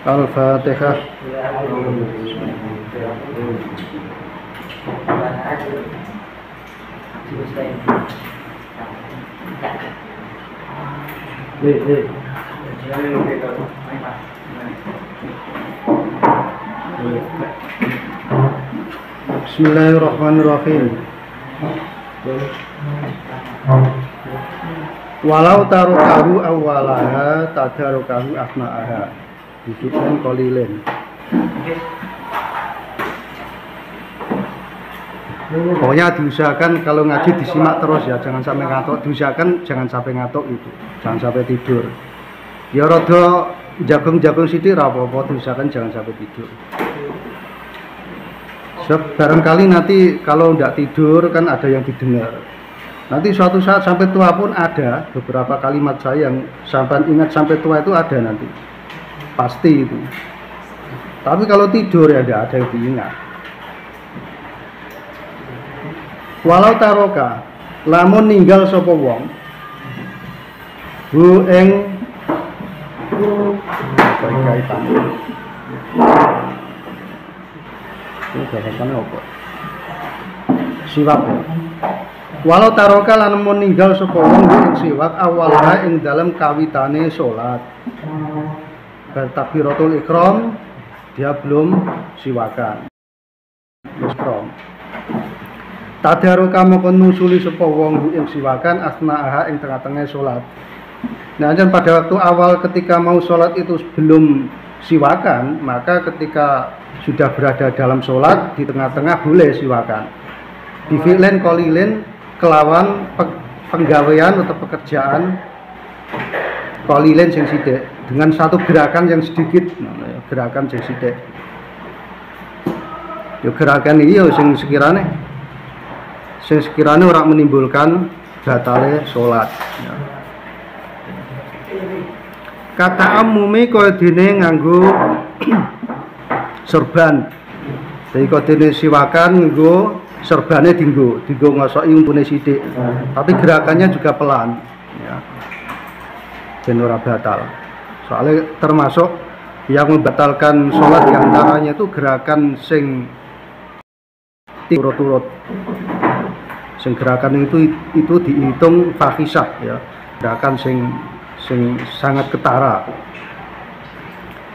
Al-Fatihah. Bismillahirrahmanirrahim. Walau tarukahu awalaha tadarukahu asma'aha disebutkan kolilen. Pokoknya diusahakan kalau ngaji disimak terus ya, jangan sampai ngantuk. Diusahakan jangan sampai ngantuk itu, jangan sampai tidur. Ya rada jagung-jagung sithik ra apa-apa, diusahakan jangan sampai tidur. Barangkali nanti kalau tidak tidur kan ada yang didengar. Nanti suatu saat sampai tua pun ada beberapa kalimat saya yang sampai ingat sampai tua itu ada nanti. Pasti itu. Tapi kalau tidur ya tidak ada yang diingat. Walau taroka lamun ninggal sapa wong bu ing kaitan. Ini jawabannya apa? Siwak ya. Walau taroka lan mun ninggal sapa wong bu ing siwak awalha ing dalam kawitane salat. Bertakbiratul ikram dia belum siwakan. Ikram. Tadaruka moko nusuli sapa wong ing siwakan asna'aha ing tengah-tengah salat. Nah, dan pada waktu awal ketika mau salat itu belum siwakan, maka ketika sudah berada dalam salat di tengah-tengah boleh siwakan. Bifi'len qalilen kelawan penggawean atau pekerjaan qalilen sing sithik dengan satu gerakan yang sedikit, gerakan sing sithik. Yo gerakan iki yo sing sekiranya orang menimbulkan batale salat ya. Kata amumi kaya dene nganggo sorban. Jadi kaya dene siwakan nganggo sorbane dinggo ngosoki untune sithik. Tapi gerakannya juga pelan ya. Ben ora batal. Soalnya termasuk yang membatalkan salat diantaranya itu gerakan sing turut-turut. Gerakan itu dihitung fahisah ya, gerakan sing sangat ketara.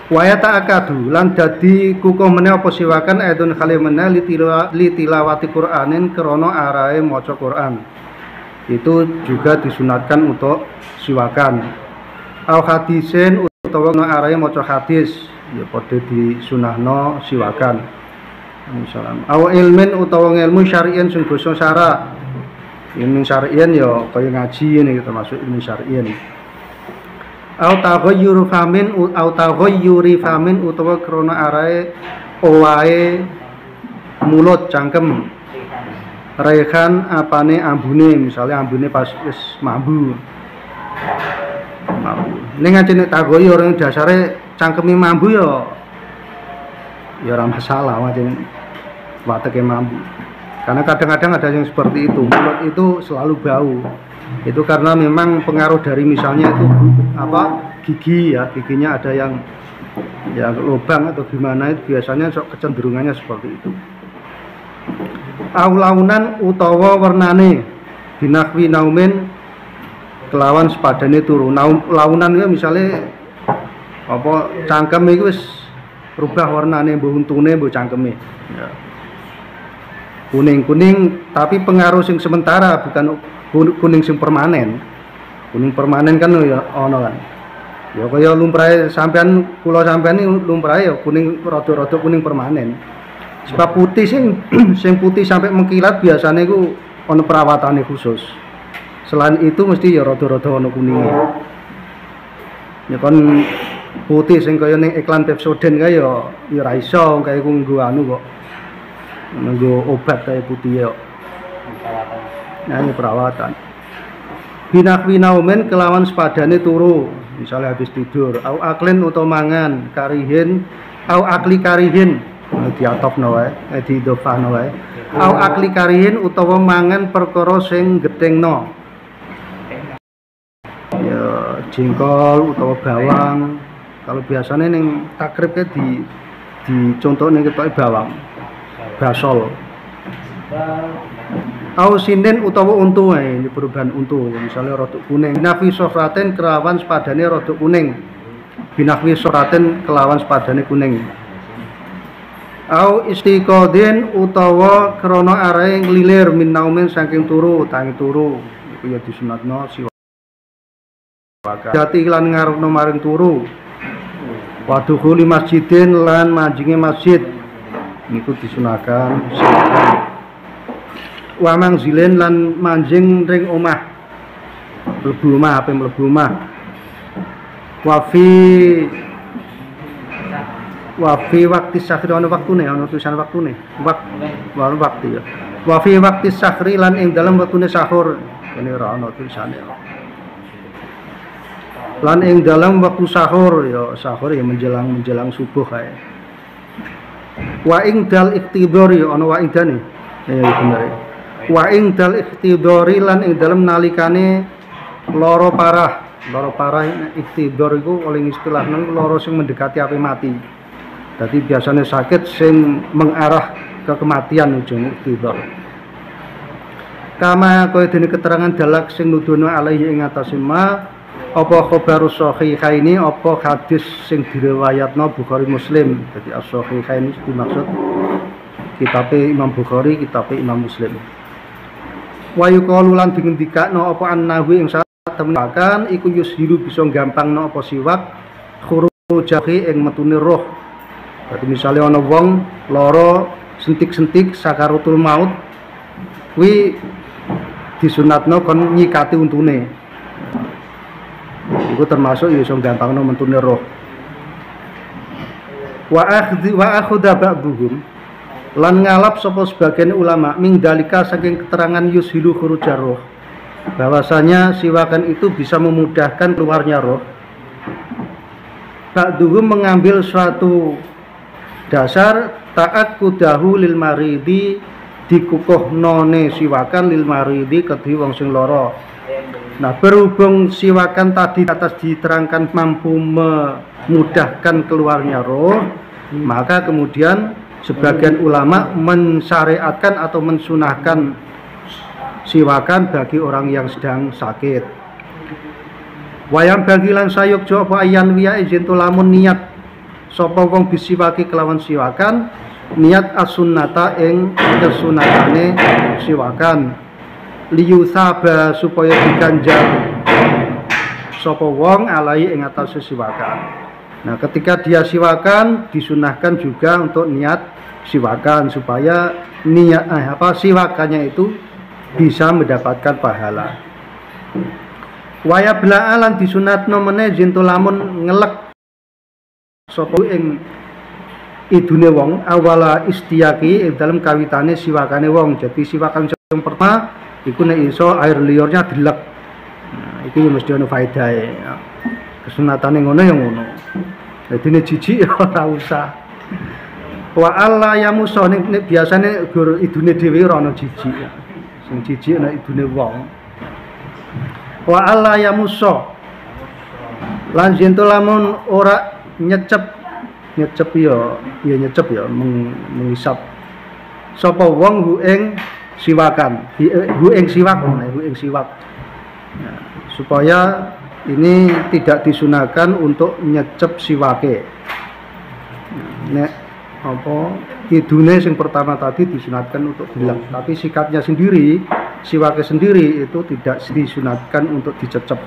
Wayata akadu lan dadi kukuh meneh apa siwakan aidun kali meneh litilawati Qur'anin krana arahe maca Qur'an. Itu juga disunatkan untuk siwakan. Au hadisin utawa arahe maca hadis ya padha disunahno siwakan. Insyaallah. Au ilmin utawa ilmu syar'ian sing basa syara. Ilmu syar'ian ya kaya ngaji ini termasuk ilmu syar'ian. Au taghayyuri famin utawa krana arahe owahe mulut cangkem. Rehan apane ambune, misalnya ambune pas wis mambu. Ning ngene taghayyur dasare cangkeme mambu ya ora masalah macam wateke mambu. Karena kadang-kadang ada yang seperti itu, mulut itu selalu bau. Itu karena memang pengaruh dari misalnya itu gigi ya, giginya ada yang ya lubang atau gimana, itu biasanya kecenderungannya seperti itu. Aulaunan utawa warnane binakwi naumin kelawan sepadane turu. Launan ya misale apa cangkem iku wis rubah warnane, mbuh untune mbuh cangkeme. Ya. Kuning-kuning tapi pengaruh sing sementara, bukan kuning sing permanen. Kuning permanen kan ya ana kan. Ya kaya lumrahe sampean, kula sampean iki lumrahe ya kuning rada-rada kuning permanen. Sebab putih sing putih sampai mengkilat biasanya iku ana perawatane khusus. Selain itu mesti ya rada-rada ana kuninge. Ya kon putih sing kaya ning iklan Pepsodent kae ya ra iso kaya ku nggo anu kok. Nggo obat kaya putih ya. Nah, ini perawatan. Binakwi naumen kelawan sepadane turu, misalnya habis tidur, au aklen utawa mangan, karihin, au akli karihin, diatofno wae, diidhofahno wae. Au akli karihin utawa mangan perkara sing getengno. Ya jengkol utawa bawang. Kalau biasanya ning takrib ke di contoh ning ketoke bawang. Basol. Au sinden utawa untu wae, ini perubahan untu, misalnya rodok kuning. Binakwi sofraten kelawan sepadane rodok kuning. Binakwi sofraten kelawan sepadane kuning. Au istiqodin utawa krana arahe nglilir min naumin saking turu, tangi turu. Iku ya disunatno siwak. Jati lan ngarepno maring turu. Wadukhuli masjidin lan manjinge masjid. Niku disunahkan siwak. Wa mangzilen lan manjing ring omah, mlebu omah, ape mlebu omah. Wa fi waqti sahri, ana waktune, ana tulisan waktune. Waktu ya. Wa fi waqti sahri lan ing dalem waktune sahur. Kene ora ana tulisane. Lan ing dalem waktu sahur ya, sahur ya menjelang subuh kae. Wa ing dal iktidhari, ana wa idane. Ya bener. Wa ing dal ikhtidori lan ing dalem nalikane loro parah ikhtidor iku oleh istilah nang loro sing mendekati ape mati. Dadi biasanya sakit sing mengarah ke kematian ujung ikhtidor. Kama kaya dene keterangan dalak sing nuduhno alaihi ing atase ma apa khabaru sahihaini, apa hadis sing diriwayatno Bukhari Muslim. Dadi as-sahihaini dimaksud kitabe Imam Bukhari, kitabe Imam Muslim. Wa yuqalu lan dingendikakno apa annahu ing satemenaken iku yushiru bisa gampangno apa siwak khurujahi ing metune roh. Dadi misale ana wong lara sentik-sentik sakaratul maut kuwi disunatno kon nyikati untune. Iku termasuk iso gampangno metune roh. Wa akhudha ba'dhum lan ngalap sapa sebagian ulama ming dalika saking keterangan yushilu khurujar roh, bahwasanya siwakan itu bisa memudahkan keluarnya roh. Ba'duhum mengambil suatu dasar taat kudahu lil maridi, dikukuh none siwakan lil maridi kedhi wong sing lara. Nah, berhubung siwakan tadi atas diterangkan mampu memudahkan keluarnya roh, maka kemudian sebagian ulama mensyariatkan atau mensunahkan siwakan bagi orang yang sedang sakit. Wayang bagilan sayuk jo apa ayan wiya izin lamun niat sapa wong bisiwaki kelawan siwakan, niat as-sunnata ing kesunatane siwakan liyusaba supaya diganjar sapa wong alai ing atas siwakan. Nah, ketika dia siwakan disunahkan juga untuk niat siwakan supaya niat siwakannya itu bisa mendapatkan pahala. Waya blaalan disunatno meneh jintu lamun ngelek sapa ing idune wong awala istiyaki ing dalam kawitane siwakane wong. Jadi siwakan yang pertama iku nek iso air liurnya dilek. Nah, iki mesti ono faedahe. Kesunatane ngono ya ngono. Dadi nek jijik ora usah. Wa alla yamusa nek biasane gur idune dhewe ora ono jijik. Sing jijik nek idune wong. Wa alla yamusa lan jentul lamun ora nyecep ya mengisap sapa wong hu ing siwakan hu ing siwak. Nah, supaya ini tidak disunahkan untuk nyecep siwake. Nek apa idune sing pertama tadi disunatkan untuk bilang, tapi sikatnya sendiri, siwake sendiri itu tidak disunatkan untuk dicecep.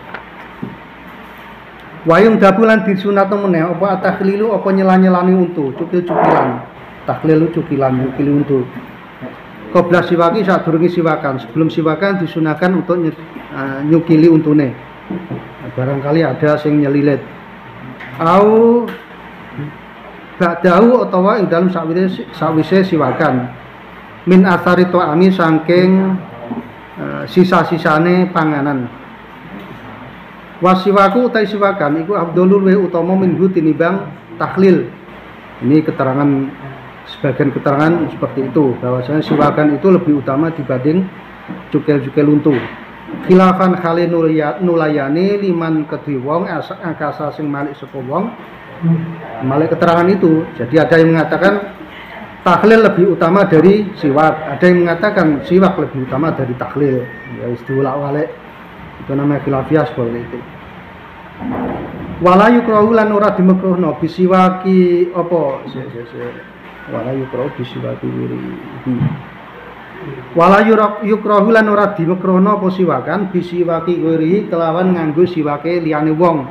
Wayung dabulan disunatno meneh apa takhlilu apa nyela-nyelani untu, cukil-cukilan. Takhlilu cukilan, nyukili untu. Qabla siwaki sadurunge siwakan, sebelum siwakan disunahkan untuk nyukili untune. Barangkali ada sing nyelilit. Au ba'dahu utawa ing dalem sawise siwakan. Min asari to'ami saking sisa-sisane panganan. Wasiwaku utai siwakan iku afdhalul wa utama minggu tinimbang takhlil. Ini keterangan, sebagian keterangan seperti itu, bahwasanya siwakan itu lebih utama dibanding cukil-cukil untu. Khilafan khali nulayani liman kedhi wong angkasa sing malik saka wong. Malik keterangan itu. Jadi ada yang mengatakan takhlil lebih utama dari siwak, ada yang mengatakan siwak lebih utama dari takhlil. Ya wis diulak-walik. Itu namanya khilafiyah seperti itu. Wala yukrahu lan ora dimekruhno bisiwaki apa wala yukrahu bisiwaki wiri. Wala yukrahu lan ora dimekruhno apa siwakan bisiwaki wiri kelawan nganggo siwake liyane wong.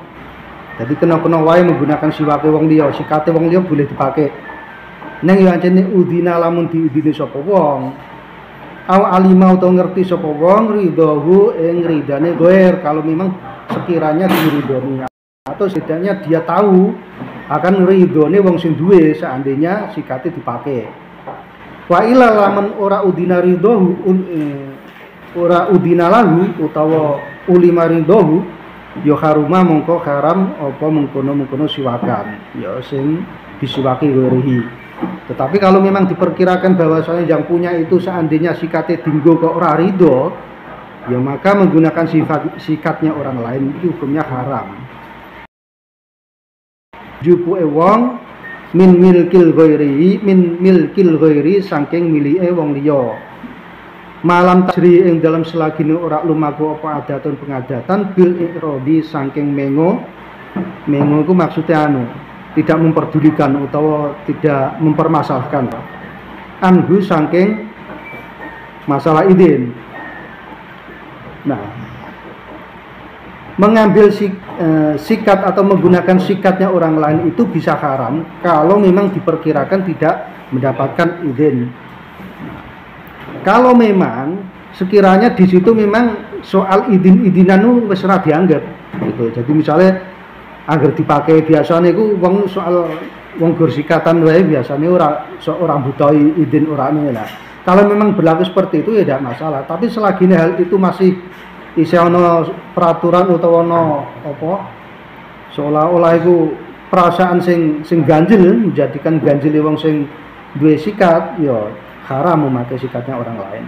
Jadi kena-kena wae menggunakan siwake wong liya, sikate wong liya boleh dipakai. Neng yo ancene udina lamun diudine sapa wong. Aw alima atau ngerti sapa wong ridhohu ing ridane goer, kalau memang sekiranya diridhoni atau setidaknya dia tahu akan ridhone wong sing duwe seandainya sikate dipakai. Wa ila lamun ora udina ridhohu ora udina lahu utawa ulima ridhohu ya haruma mongko haram apa mengkono-mengkono siwakan ya sing disiwaki gorehi. Tetapi kalau memang diperkirakan bahwasanya yang punya itu seandainya sikatnya dinggo kok ora ridho, ya maka menggunakan sikatnya orang lain itu hukumnya haram. Jupuke wong min milkil ghairi saking milike wong liya. Malam tajri ing dalam selagine ora lumaku apa adatun pengadatan bil irodi saking mengo itu maksudnya tidak memperdulikan atau tidak mempermasalahkan anhu saking masalah idin. Nah, mengambil sikat atau menggunakan sikatnya orang lain itu bisa haram kalau memang diperkirakan tidak mendapatkan idin. Kalau memang sekiranya di situ memang soal idinan wis ora dianggap gitu. Jadi misalnya agar dipakai biasanya itu wong soal wong sikatan wae biasanya orang butai izin orangnya lah. Kalau memang berlaku seperti itu ya tidak masalah. Tapi selagi hal itu masih isi ono peraturan utawa ono apa seolah-olah itu perasaan sing ganjil menjadikan ganjil wong sing duwe sikat ya haram memakai sikatnya orang lain.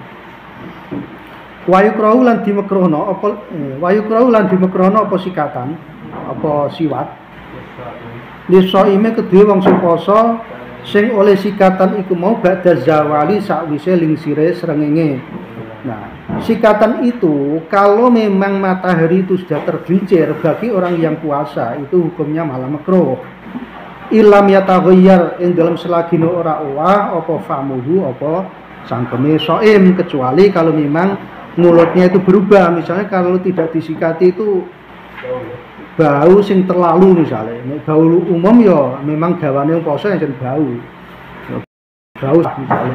Wayukrahu lan dimekrohno apa sikatan apa siwat lisoime kedue wong sing poso sing oleh sikatan iku mau ba'da zawali sakwise lingsire srengenge. Nah, sikatan itu kalau memang matahari itu sudah tergelincir bagi orang yang puasa itu hukumnya malah makruh. Ilam yataghayyar ing dalam selagine ora owah apa famuhu apa sangkeme shaim, kecuali kalau memang mulutnya itu berubah. Misalnya kalau tidak disikati itu bau sing terlalu misalnya, bau umum ya memang gawane poso yang bau misalnya.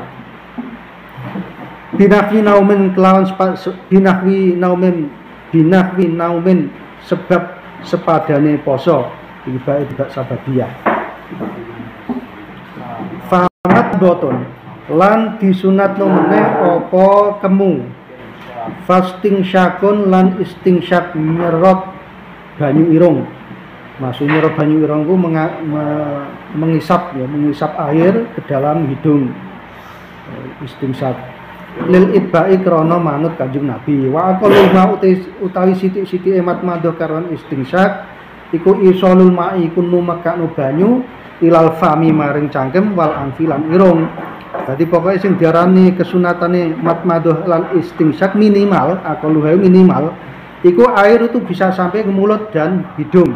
Binahwi naumin kelawan binahwi naumin sebab sepadane poso iki juga sababiyah. Famat boton lan disunatno meneh apa kemu. Fasting syakun lan istingsyak nyerot banyu irung. Maksudnya nyerot banyu irung itu mengisap air ke dalam hidung. Istingsyak lil itba'i krana manut Kanjeng Nabi. Wa aqalul ma utawi sithik-sithike emat madha karon istingsyak iku isolul ma'i kun numekakno banyu ilal fami maring cangkem wal anfi lan irung. Jadi pokoknya sing diarani kesunatane mat madha lan istingsyak minimal aqaluha minimal Iku air itu bisa sampai ke mulut dan hidung.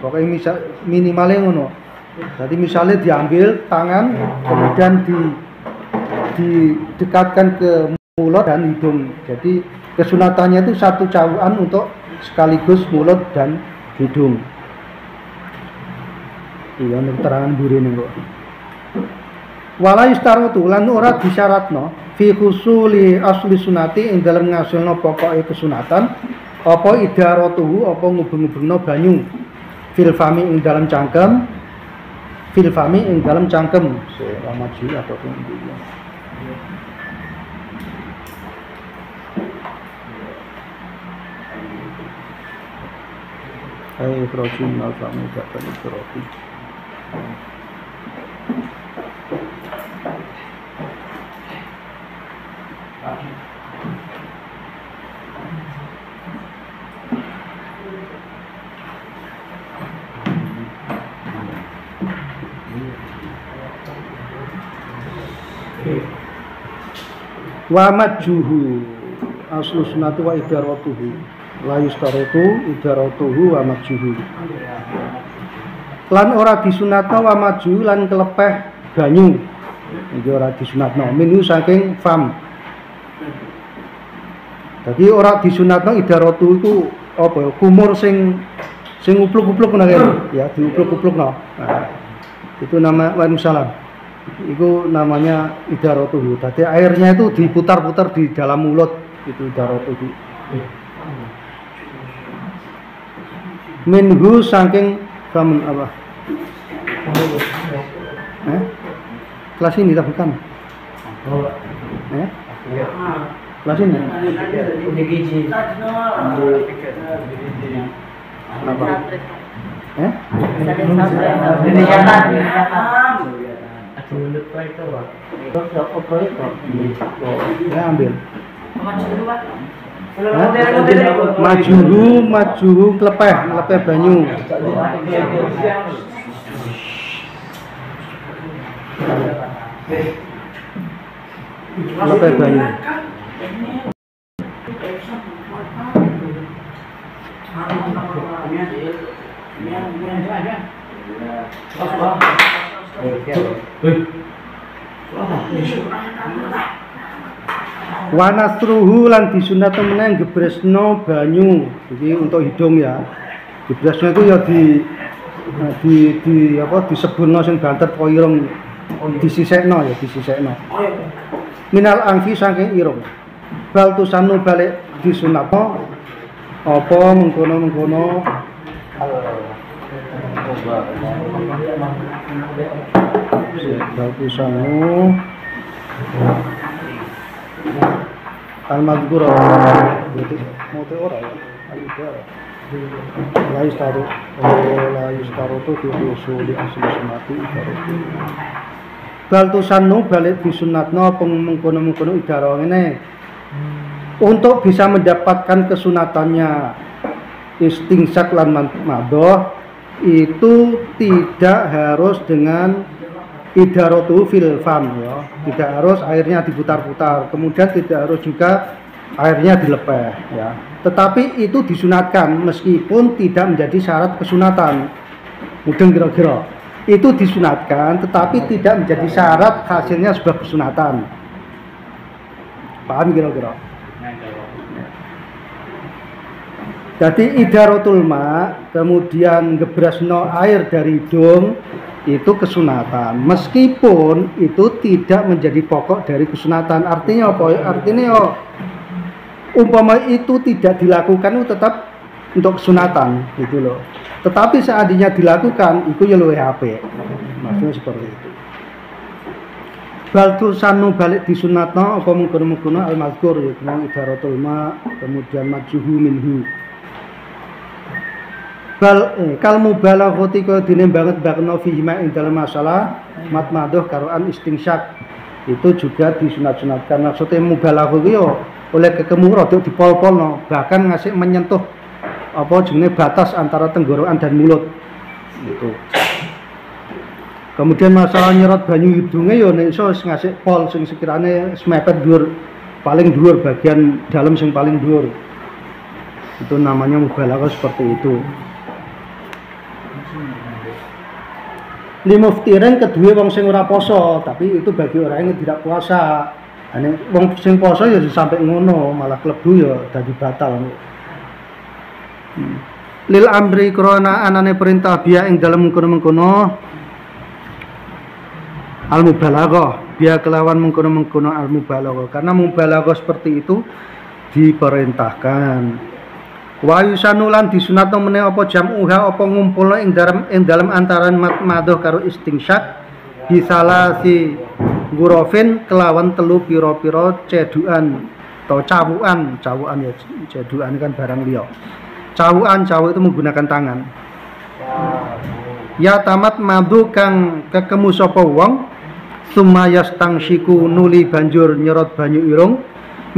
Pokoknya minimalnya ngono. Jadi misalnya diambil tangan kemudian didekatkan ke mulut dan hidung. Jadi kesunatannya itu satu cawukan untuk sekaligus mulut dan hidung. Iya nek terangan burine kok. Wala istarotu lan ora disyaratno fi husuli asli sunati ing dalem ngasilno pokoke kesunatan apa idaratuhu apa ngubeng-ubengno banyu fil fami ing dalem cangkem selama ji atau kemudian Ibrahim al-Fami Bapak Ibrahim wa majuhu aslu sunatu wa idaratuhu la yustarotu idaratuhu wa majuhu lan ora disunatno wa maju lan kelepeh banyu iki ora disunatno minu saking fam. Jadi ora disunatno idaratu iku apa kumur sing upluk-upluk ngono ya diupluk-uplukno. Nah, itu nama wa salam. Itu namanya idaratuhu. Jadi airnya itu diputar-putar di dalam mulut, itu idaratuhu. Minhu saking kamu apa? Kelas ini tak bukan? Kelas ini? Apa? Ya ambil. Majuhu klepeh banyu. Klepeh banyu. Wanasruhu lan disunat meneh gebresno banyu. Jadi untuk hidung ya. Gebresno itu ya di apa disebulno sing banter koirong disisekno. Minal angfi saking irung. Bal tusanu balik disunatno apa mengkono Bagusanmu al-madhkur berarti mote ora ya la yustarotu fi usuli asli sunati idaratu bal tusannu balik disunatno mengkono-mengkono idarah ngene untuk bisa mendapatkan kesunatannya istingsak lan madoh itu tidak harus dengan idaratu fil fam ya, tidak harus airnya diputar-putar, kemudian tidak harus juga airnya dilepeh ya. Tetapi itu disunatkan meskipun tidak menjadi syarat kesunatan. Mudeng kira-kira. Itu disunatkan tetapi tidak menjadi syarat hasilnya sebuah kesunatan. Paham kira-kira? Jadi idaratul ma kemudian gebrasno air dari hidung itu kesunatan meskipun itu tidak menjadi pokok dari kesunatan. Artinya apa? Artinya umpama itu tidak dilakukan itu tetap untuk kesunatan gitu loh. Tetapi seandainya dilakukan itu ya luwih apik. Maksudnya seperti itu. Baltu sanu balik disunatno apa mengkono-mengkono al-mazkur ya idaratul ma kemudian majuhu minhu. Kal mubalaghati kaya dene banget bakno fihi ing dalam masalah matmaduh karoan istingsyak itu juga disunat-sunatkan. Maksudnya mubalaghah ku yo oleh kekemu rada dipol-polno bahkan ngasih menyentuh apa jenenge batas antara tenggorokan dan mulut gitu. Kemudian masalah nyerot banyu hidunge yo nek iso ngasih pol sing sekirane semepet dhuwur paling dhuwur bagian dalam sing paling dhuwur. Itu namanya mubalaghah seperti itu. Limuftirin kedua wong sing ora poso, tapi itu bagi orang yang tidak puasa. Ane wong sing poso ya sampai ngono, malah klebu ya dadi batal. Lil amri krana anane perintah biya ing dalem mengkono-mengkono al mubalaghah, biya kelawan mengkono-mengkono al mubalaghah. Karena mubalaghah seperti itu diperintahkan. Wa yusanulan disunatno meneh apa jam'uha apa ngumpulno ing dalem antaran madhoh karo istingsyak bisalasi gurofin kelawan telu pira-pira cedukan atau cawukan ya cedukan kan barang liya. Cawuk itu menggunakan tangan. Ya tamat madu kang kekemu sapa wong sumayas tangshiku nuli banjur nyerot banyu irung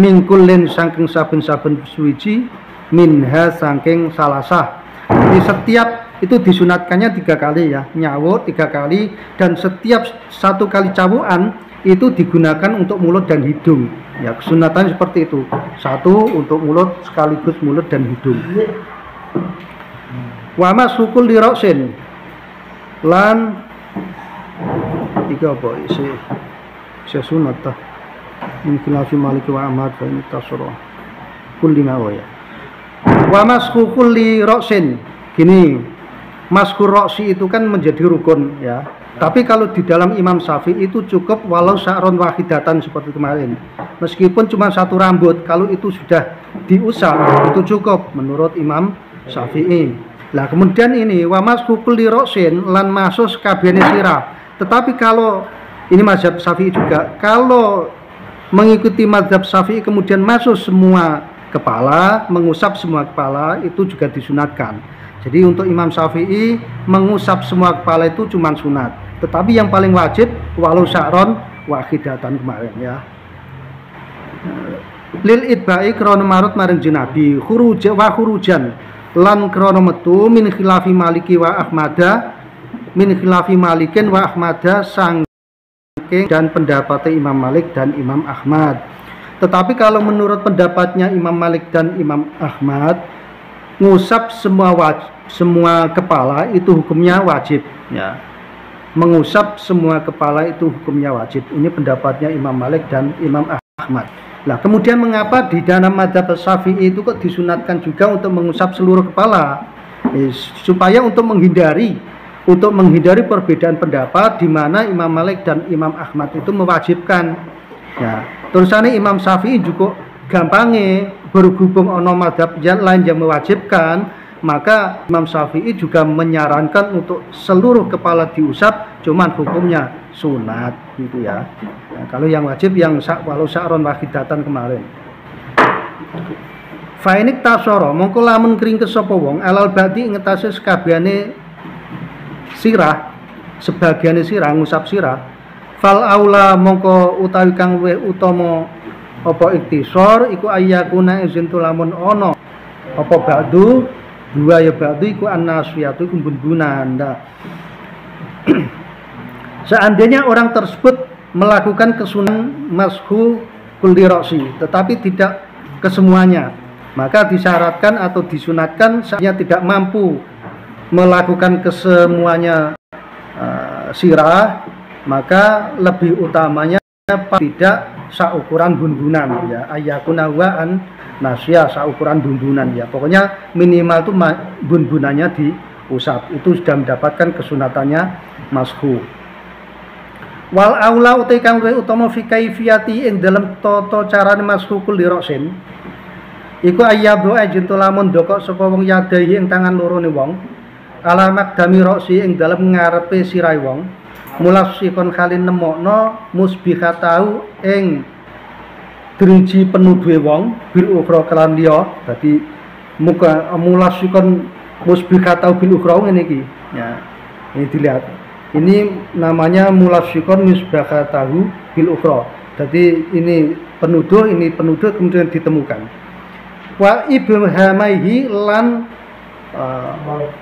mingkulin saking saben-saben suwiji minha saking salasah. Jadi setiap itu disunatkannya 3 kali ya, nyawut 3 kali, dan setiap 1 kali cawukan itu digunakan untuk mulut dan hidung. Ya, kesunatan seperti itu. 1 untuk mulut sekaligus mulut dan hidung. Wa masukul diroksin lan iki apa isi sunat ta. Mungkin lafi Malik wa Ahmad fa ini tasra kulli ma wa ya. Wa masku kulli ra'sin. Gini, masku ra'si itu kan menjadi rukun ya. Tapi kalau di dalam Imam Syafi'i itu cukup walau sa'ron wahidatan seperti kemarin. Meskipun cuma 1 rambut, kalau itu sudah diusap itu cukup menurut Imam Syafi'i. Lah kemudian ini wa masku kulli ra'sin lan masuk kabehane sirah. Tetapi kalau ini mazhab Syafi'i juga, kalau mengikuti mazhab Syafi'i kemudian masuk semua kepala, mengusap semua kepala itu juga disunatkan. Jadi untuk Imam Syafi'i mengusap semua kepala itu cuma sunat. Tetapi yang paling wajib walau sa'ron wahidatan kemarin ya. Lil idba'i krono marut maring jinabi khurujan lan krono metu min khilafi maliki wa ahmada min khilafi malikin wa ahmada sangking dan pendapatnya Imam Malik dan Imam Ahmad. Tetapi kalau menurut pendapatnya Imam Malik dan Imam Ahmad, ngusap semua kepala itu hukumnya wajib ya. Mengusap semua kepala itu hukumnya wajib. Ini pendapatnya Imam Malik dan Imam Ahmad. Lah kemudian mengapa di dalam mazhab Syafi'i itu kok disunatkan juga untuk mengusap seluruh kepala? Supaya untuk menghindari perbedaan pendapat di mana Imam Malik dan Imam Ahmad itu mewajibkan. Ya, terusannya Imam Syafi'i juga gampangnya berhubung ono madhab yang lain yang mewajibkan, maka Imam Syafi'i juga menyarankan untuk seluruh kepala diusap, cuman hukumnya sunat gitu ya. Nah, kalau yang wajib yang walau sa'ron wahidatan kemarin. Fainik tasoro mongko lamun kring kesapa wong alal badi ngetase sekabehane sirah, sebagiane sirah ngusap sirah. Fal aula mongko utawi kang luwih utama apa iktisor iku ayyakuna izin tulamun ono apa ba'du dua ya ba'du iku annasiyatu iku bun-bunan. Seandainya orang tersebut melakukan kesunan mashu kulli ra'si tetapi tidak kesemuanya, maka disyaratkan atau disunatkan saatnya tidak mampu melakukan kesemuanya sirah, maka lebih utamanya tidak saukuran bun-bunan ya, ayakuna wa'an nasya saukuran bun-bunan ya, pokoknya minimal itu bun-bunannya diusap, itu sudah mendapatkan kesunatannya mashu. Wal aula utai kang luwih utama fi kaifiyati ing dalam tata carane mashu kulli ra'sin iku ayyadu ajintu lamun ndokok saka wong yadahi ing tangan lorone wong alamak dami ra'si ing dalam ngarepe sirahe wong mulasikon khalin nemokno musbihatahu ing driji penuduhe wong bil ukhra kelan liya. Dadi muka mulasikon musbihatahu bil ukhra ngene iki ya. Ini dilihat. Ini namanya mulasikon musbihatahu bil ukhra. Jadi ini penuduh kemudian ditemukan. Wa ibhamaihi lan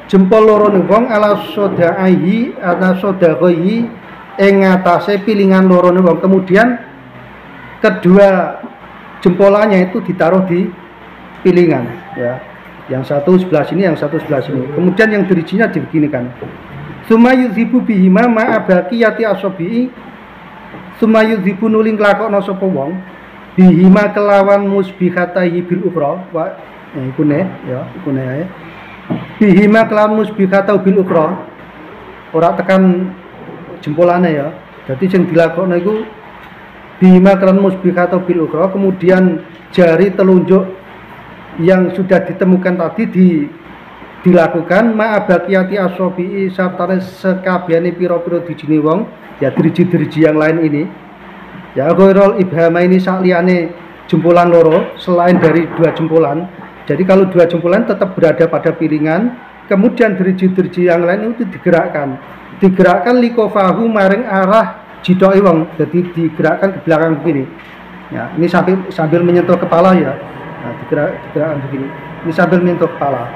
jempol loro wong ala sodaihi ana sodaihi ing ngatasé pilingan loro wong, kemudian kedua jempolannya itu ditaruh di pilingan ya. Yang satu sebelah sini, yang satu sebelah sini. Kemudian yang dirijinya dibeginikan. Summa yudhibu bihima ma'a baqiyati asabi'i. Summa yudhibu nuling lakokno sapa wong bihima kelawan musbihatahi bil ukhra. Wa iku ne ya, iku ne ae. Bihima kelawan musbihatahu bil ukhra. Ora tekan jempolane ya. Jadi sing dilakokno iku bihima kelawan musbihatahu bil ukhra, kemudian jari telunjuk yang sudah ditemukan tadi dilakukan ma'abakiyati asobi'i sartane sekabiane piro-piro dijine wong ya, diriji-diriji yang lain ini ya, ghairul ibhama ini sakliyane jempolan loro selain dari dua jempolan. Jadi kalau dua jempolan tetap berada pada piringan, kemudian diriji-diriji yang lain itu digerakkan likofahu maring arah jidoke wong, jadi digerakkan ke belakang begini ya, ini sambil menyentuh kepala ya. Nah, digerakkan begini, ini sambil menyentuh kepala.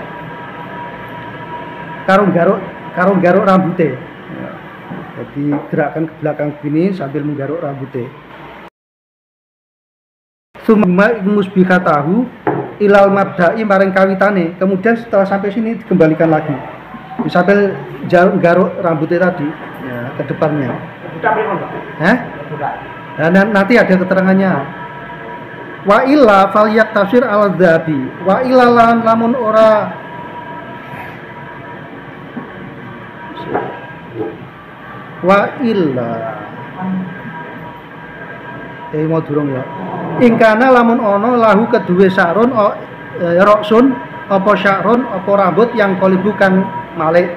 Karung garuk rambutnya ya. Jadi gerakan ke belakang begini sambil menggaruk rambutnya. Summa musbihatahu ilal mabda'i maring kawitane, kemudian setelah sampai sini dikembalikan lagi sambil garuk rambutnya tadi ya, ke depannya. Nah, nanti ada keterangannya. Wa illa fal yaktasir al dhabi wa illa lamun ora wa illa mau durung ya. Ingkana lamun ono lahu kedue sarun roksun apa syarun apa rambut yang kolibukan malik.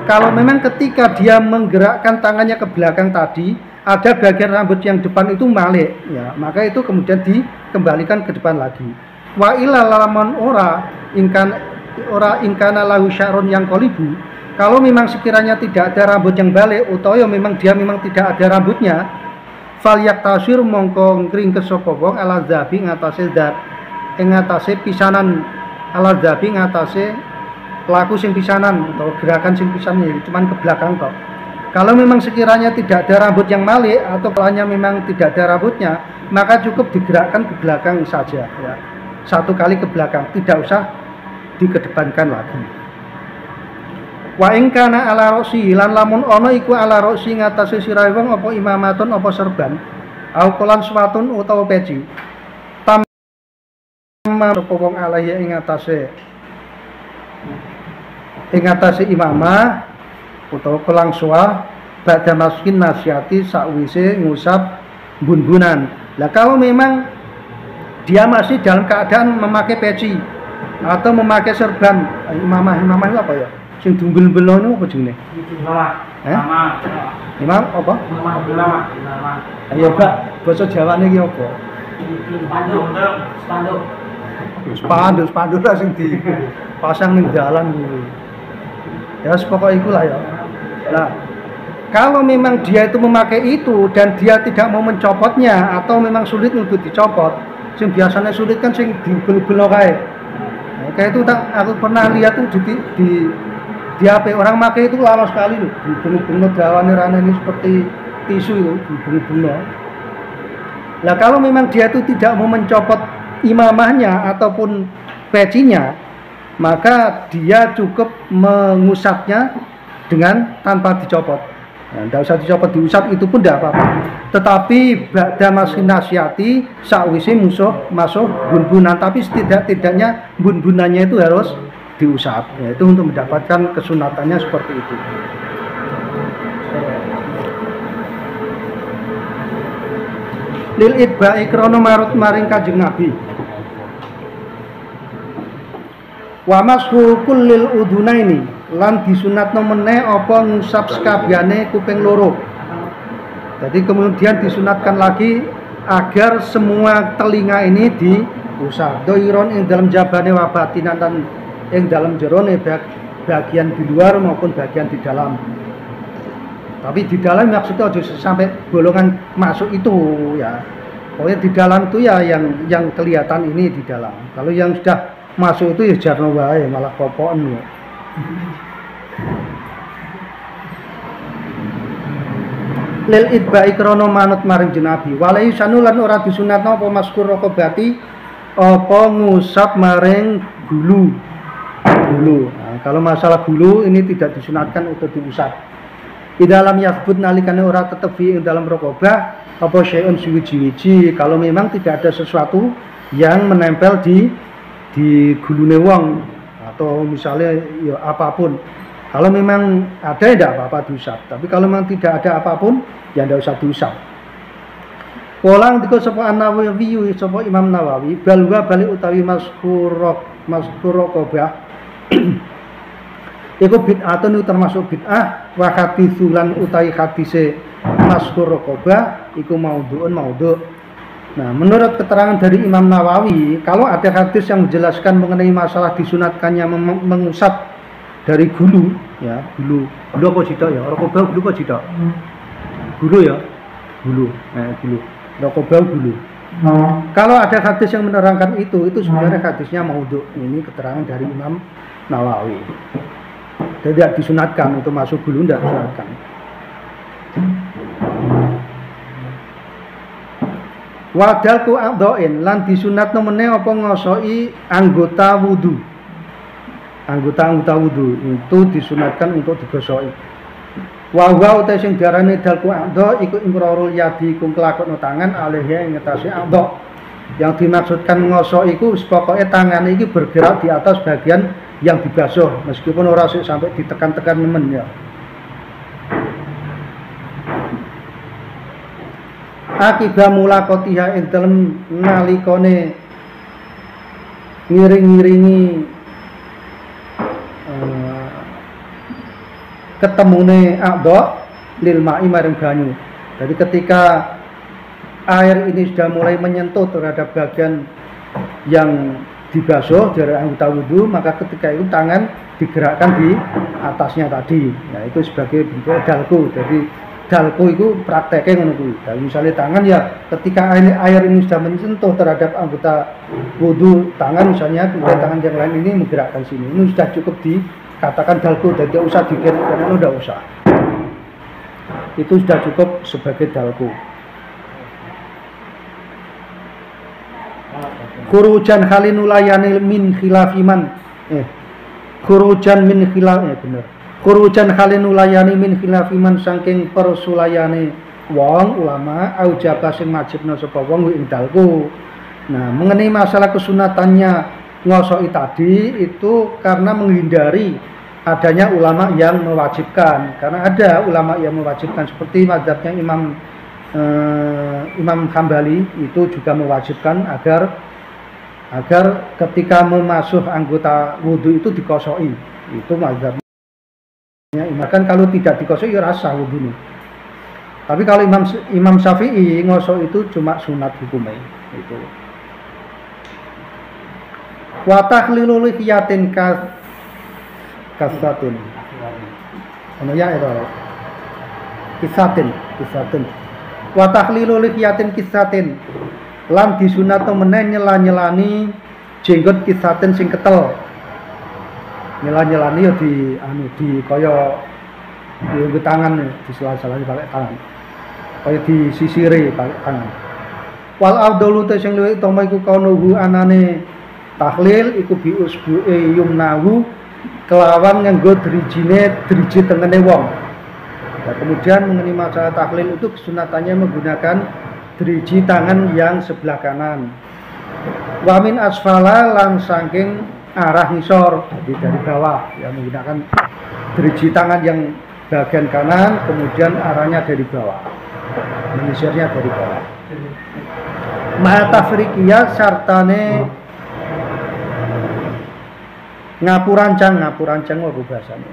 Kalau memang ketika dia menggerakkan tangannya ke belakang tadi ada bagian rambut yang depan itu malik ya, maka itu kemudian dikembalikan ke depan lagi. Wa illa lamun ora ingkana lahu syarun yang kolibu, kalau memang sekiranya tidak ada rambut yang balik utawa memang dia memang tidak ada rambutnya, fal yaktasir mongko ngring kesapa wong ala dzabi ngatasé zat ing ngatasé pisanan, ala dzabi ngatasé pelaku sing pisanan atau gerakan sing pisannya cuman ke belakang toh. Kalau memang sekiranya tidak ada rambut yang malik atau kalanya memang tidak ada rambutnya, maka cukup digerakkan ke belakang saja ya. Satu kali ke belakang, tidak usah dikedepankan lagi. Wa ing kana ala rosi lan lamun ana iku ala rosi ngatasé sirahe wong apa imamatun apa serban au kolan swatun utawa peci tamma apa wong alaihi ing ngatasé imamah utawa kolang suah badha maskin nasyati sakwise ngusap bun-bunan. Lah kalau memang dia masih dalam keadaan memakai peci atau memakai serban, imamah itu apa ya? Sing dumbel-belo niku apa jenenge? Imam apa? Ayo Pak, basa Jawane iki apa? Spanduk lah sing dipasang ning dalan kuwi. Ya pokok ikulah ya. Nah, kalau memang dia itu memakai itu dan dia tidak mau mencopotnya atau memang sulit untuk dicopot, sing biasanya sulit kan sing dibel-belo kae. Nah, kayak itu aku pernah lihat tuh di HP orang pakai itu lama sekali loh, dibel-belo dawane rane ini seperti tisu itu, dibel-belo. Nah, kalau memang dia itu tidak mau mencopot imamahnya ataupun pecinya, maka dia cukup mengusapnya dengan tanpa dicopot. Nah, tidak usah dicopot, diusap itu pun tidak apa-apa. Tetapi ba'da masih nasihati sakwise masuk bun-bunan, tapi setidak-tidaknya bun-bunannya itu harus diusap. Yaitu untuk mendapatkan kesunatannya seperti itu. Lil idba'i krono marut maring Kanjeng Nabi. Wa mashu kullil udunaini lan disunatno meneh apa ngusap sekabehane kuping loro. Jadi kemudian disunatkan lagi agar semua telinga ini diusap. Doiron ing dalam jabane wa batinan dan ing dalam jerone bagian di luar maupun bagian di dalam. Tapi di dalam maksudnya aja sampai bolongan masuk itu ya. Pokoknya di dalam itu ya yang kelihatan ini di dalam. Kalau yang sudah masuk itu ya jarno wae malah kopokan ya. Lil idba'i krono manut maring jenabi walai sanulan ora disunatno apa maskur rokobati apa ngusap maring gulu gulu. Nah, kalau masalah gulu ini tidak disunatkan untuk diusap. Di dalam yasbut nalikane ora tetep fi dalam rokobah apa syai'un suwiji-wiji, kalau memang tidak ada sesuatu yang menempel di gulune wong atau misalnya ya apapun. Kalau memang ada ya tidak apa-apa diusap, tapi kalau memang tidak ada apapun ya tidak usah diusap. Polang diko sapa An-Nawawi sapa Imam Nawawi balwa balik utawi maskurokobah iku bid'atun termasuk bid'ah wa haditsulan utawi hadise maskurokobah iku maudhu. Nah, menurut keterangan dari Imam Nawawi, kalau ada hadis yang menjelaskan mengenai masalah disunatkannya mengusap dari gulu, ya gulu apa cita ya? Rokobah gulu apa cita? Gulu ya, gulu, gulu. Rokobah gulu. Kalau ada hadis yang menerangkan itu sebenarnya hadisnya maudhu. Ini keterangan dari Imam Nawawi. Tidak disunatkan untuk masuk gulu, tidak disunatkan. Wadalku a'dha'in lan disunatno meneh apa ngosoki anggota wudu. Anggota wudu itu disunatkan untuk digosoki. Wa huwa uta sing diarani dalku a'dha iku imrarul yadi iku nglakokno tangan alaihi ing ngatasi a'dha. Yang dimaksudkan ngosok iku pokoke tangan iki bergerak di atas bagian yang dibasuh meskipun ora sampai ditekan-tekan nemen ya. Akibat mulakotiha ing dalem nalikane ngiring-ngiringi ketemune a'dha lil ma'i maring banyu. Jadi ketika air ini sudah mulai menyentuh terhadap bagian yang dibasuh dari anggota wudu, maka ketika itu tangan digerakkan di atasnya tadi. Nah, itu sebagai bentuk dalku. Jadi dalku itu prakteknya ngono kuwi. Dan misalnya tangan ya ketika air ini sudah menyentuh terhadap anggota wudu tangan misalnya, kemudian tangan yang lain ini menggerakkan sini. Ini sudah cukup dikatakan dalku, dan tidak usah digerakkan, tidak usah. Itu sudah cukup sebagai dalku. Khurujan khalinulayani min khilafiman khurujan min khilaf bener. Khurujan khalinulayani min khilafiman saking persulayane wong ulama aujaba sing wajibna sapa wong ing dalku. Nah, mengenai masalah kesunatannya ngosoki tadi itu karena menghindari adanya ulama yang mewajibkan. Karena ada ulama yang mewajibkan seperti mazhabnya Imam Hambali itu juga mewajibkan agar ketika memasuh anggota wudu itu dikosoki. Itu mazhabnya. Bahkan kalau tidak dikosoki ya rasa wudunya. Tapi kalau Imam Syafi'i ngosok itu cuma sunat hukumnya itu. Wa tahlilul lihiyatin kasatin. Ono ya itu. Kisatin. Wa tahlilul lihiyatin kisatin. Lan disunat meneh nyelani jenggot kisatin sing ketel. Nyelani ya di kaya di tangan, di sela-sela pakai tangan. Kaya disisiri pakai tangan. Wal afdalu ta sing luwih utama iku kaunuhu anane tahlil iku bi usbu'e yumnahu kelawan nganggo driji tengene wong. Nah, kemudian mengenai masalah tahlil itu kesunatannya menggunakan driji tangan yang sebelah kanan. Wamin asfala lan saking arah ngisor, jadi dari bawah ya, menggunakan driji tangan yang bagian kanan kemudian arahnya dari bawah, menyisirnya dari bawah. Ma'atafrikiyah sartane ngapurancang apa bahasanya?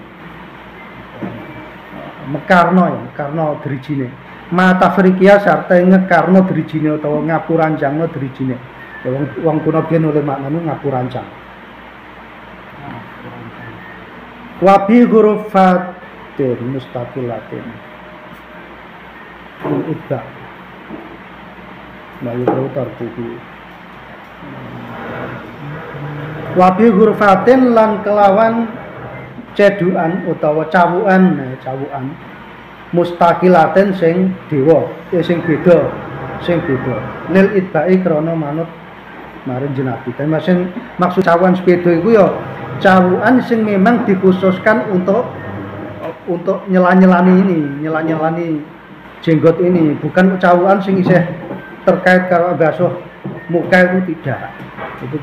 Mekarno drijine. Ma'atafrikiyah sartane ngekarno drijine utawa ngapurancangno drijine. Ya wong kuno biyen oleh maknane ngapurancang. Wabi hurufatin mustaqilatin ibda nah itu tertuju wabi hurufatin lan kelawan ceduan utawa cawukan mustaqilatin sing dewa sing beda lil idba'i krana manut maring Nabi. Tapi maksud cawuan sepeda itu ya cawuan sing memang dikhususkan untuk nyela-nyelani jenggot ini, bukan cawuan sing isih terkait karo basuh muka itu tidak. Itu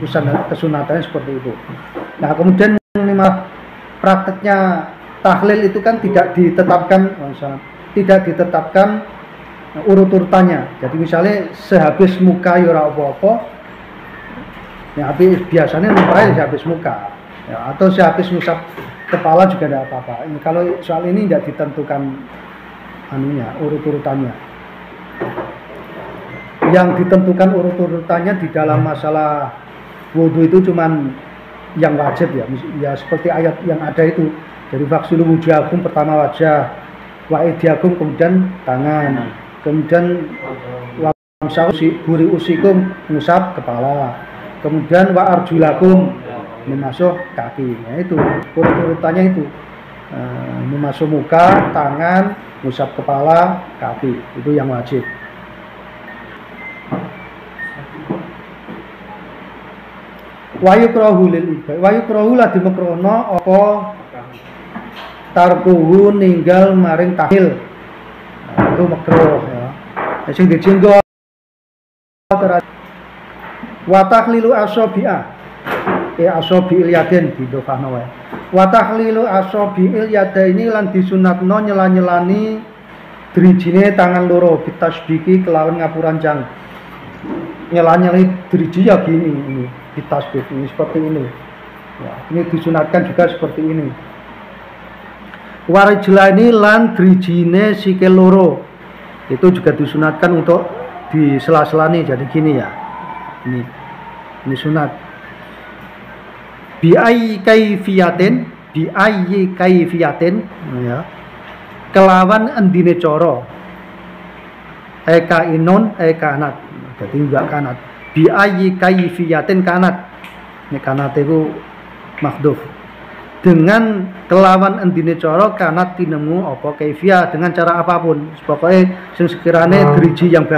kesunatannya seperti itu. Nah, kemudian malah prakteknya tahlil itu kan tidak ditetapkan urut-urutannya. Jadi misalnya sehabis muka ya ora apa-apa. Ya, biasanya mukanya sehabis muka. Ya, atau sehabis ngusap kepala juga tidak apa-apa. Ini kalau soal ini tidak ditentukan urut-urutannya. Yang ditentukan urut-urutannya di dalam masalah wudhu itu cuman yang wajib ya seperti ayat yang ada itu. Jadi faksilu wujuhakum pertama wajah, wa aydiyakum kemudian tangan, kemudian wamsahu buri usikum ngusap kepala, kemudian wa arjulakum memasuk kaki. Nah itu urut-urutannya itu memasuk muka, tangan, ngusap kepala, kaki, itu yang wajib. Wayukrahu lil ibadah. Wayukrahu lah dimekrono apa tarkuhu ninggal maring tahlil. Nah, itu makruh ya. Sing dijenggo wa tahlilu asabi'a. Asabi'il yadin didofahno wae. Wa tahlilu asabi'il yadaini lan disunatno nyela-nyelani drijine tangan loro bitasbiki kelawan ngapurancang. Nyela-nyelani driji ya gini ini. Tasbih ini seperti ini ya, ini disunatkan juga seperti ini. Warijlani lan drijine sikil loro itu juga disunatkan untuk di sela-selani jadi gini ya, ini sunat. Bi'ayyi kaifiyatin ya, kelawan endine cara eka inon kanat, jadi enggak kanat. Bi'ayyi kaifiyatin kanat, ini kanat itu makhduf, dengan kelawan endine cara kanat tinemu apa kaifiyah dengan cara apapun pokoknya sing sekiranya driji yang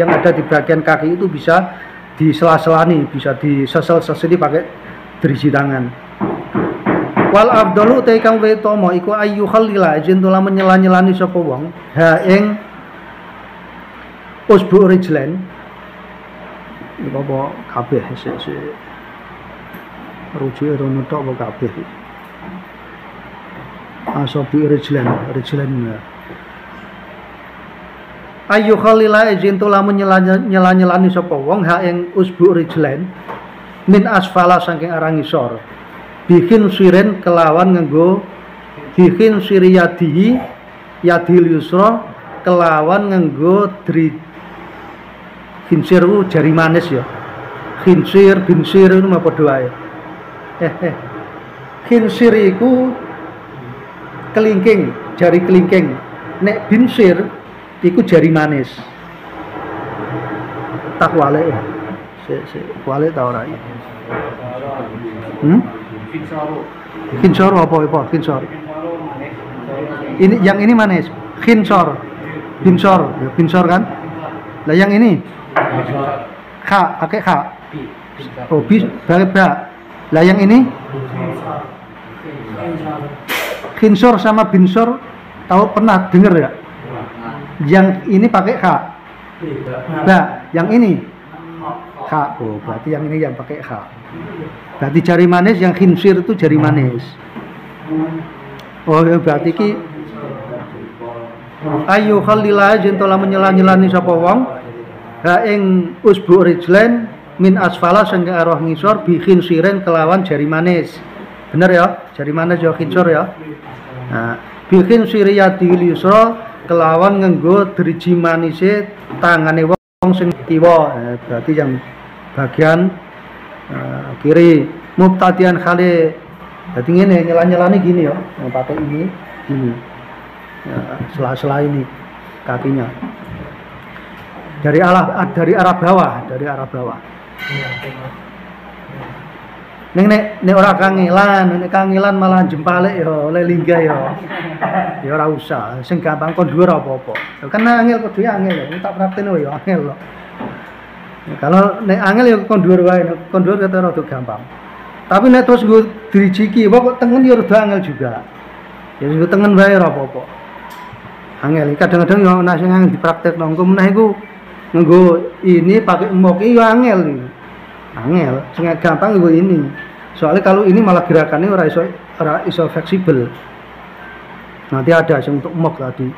ada di bagian kaki itu bisa disela-selani, bisa disesel-seseli pakai driji tangan. Wal afdalu te kang wetomo iku ayu khalila jentula menyela-nyelani sapa wong ha ing usbu rijlan iki apa kabeh sik rujuke rono tok apa kabeh asabi rijlan ayu khalila jentula menyela-nyelani sapa wong ha ing usbu rijlan min asfala saking arah ngisor bikin siren kelawan nganggo bikin siriyadihi yadil yusra kelawan nganggo khinsir jari manis ya. Khinsir, binsir itu apa doae. Khinsir iku kelingking, jari kelingking. Nek binsir iku jari manis. Tak wale ya. Wale ta ora ya. Khinsor apa? Khinsor. Ini yang ini manis. Khinsor. Binsor, ya, binsor kan? Lah yang ini kha, pakai kha. Oh, bis, ba. Lah yang ini khinsor sama binsor tahu pernah dengar ya? Yang ini pakai kha. Ba, yang ini kha. Oh, berarti yang ini yang pakai kha. Berarti jari manis yang khinsir itu jari manis. Oh, berarti ki ayu khalila jentola menyela-nyelani sapa wong ha ing usbu rijlan min asfala sangga arah ngisor bi khinsiren kelawan jari manis. Bener ya? Jari manis ya khinsor ya. Nah, bi khinsiriyadil yusra kelawan nganggo driji manise tangane wong sing kiwa. Berarti yang bagian kiri mubtadian khali. Jadi ngene nyela-nyelani gini ya, pakai ini gini. Ya, sela-sela ini kakinya dari arah bawah nek ora kangelan malah jempale ya oleh linggah ya ora usah sing gampang kon dhuwur apa-apa kan angel kudu angel tak praktekno ya angel lho Ya, kalau nek angel ya kondur wae, kondur kata rada gampang. Tapi nek terus nggo drijiki kok tengen ya rada angel juga. Ya nggo tengen wae ora apa-apa. Angel kadang-kadang yo ana sing dipraktekno engko meneh iku nggo ini pakai emok iki yo angel iki. Angel, sing gampang nggo ini. Soalnya kalau ini malah gerakannya ora iso fleksibel. Nanti ada yang untuk emok tadi.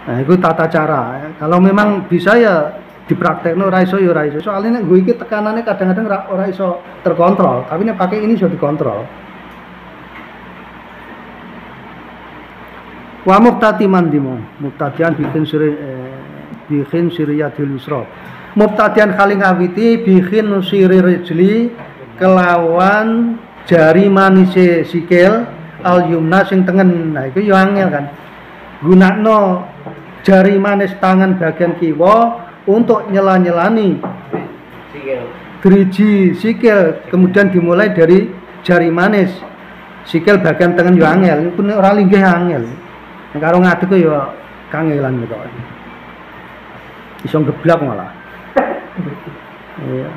Nah, itu tata cara. Kalau memang bisa ya dipraktekno ora iso ya ora iso. Soalnya nek gue iki tekanannya kadang-kadang ora iso terkontrol, tapi nek pakai ini iso dikontrol. Wa muqtati mandimo, muqtadian bikin siriyatil yusra. Muqtadian kali ngawiti bikin siri rijli kelawan jari manise sikil al yumna sing tengen. Nah, itu yo angel kan. Gunakno jari manis tangan bagian kiwa untuk nyela-nyelani driji sikil, kemudian dimulai dari jari manis sikil bagian tengen yo angel. Iku ora linggih angel. Nek karo ngadeg yo kangelan gitu. Iso geblak malah. Iya.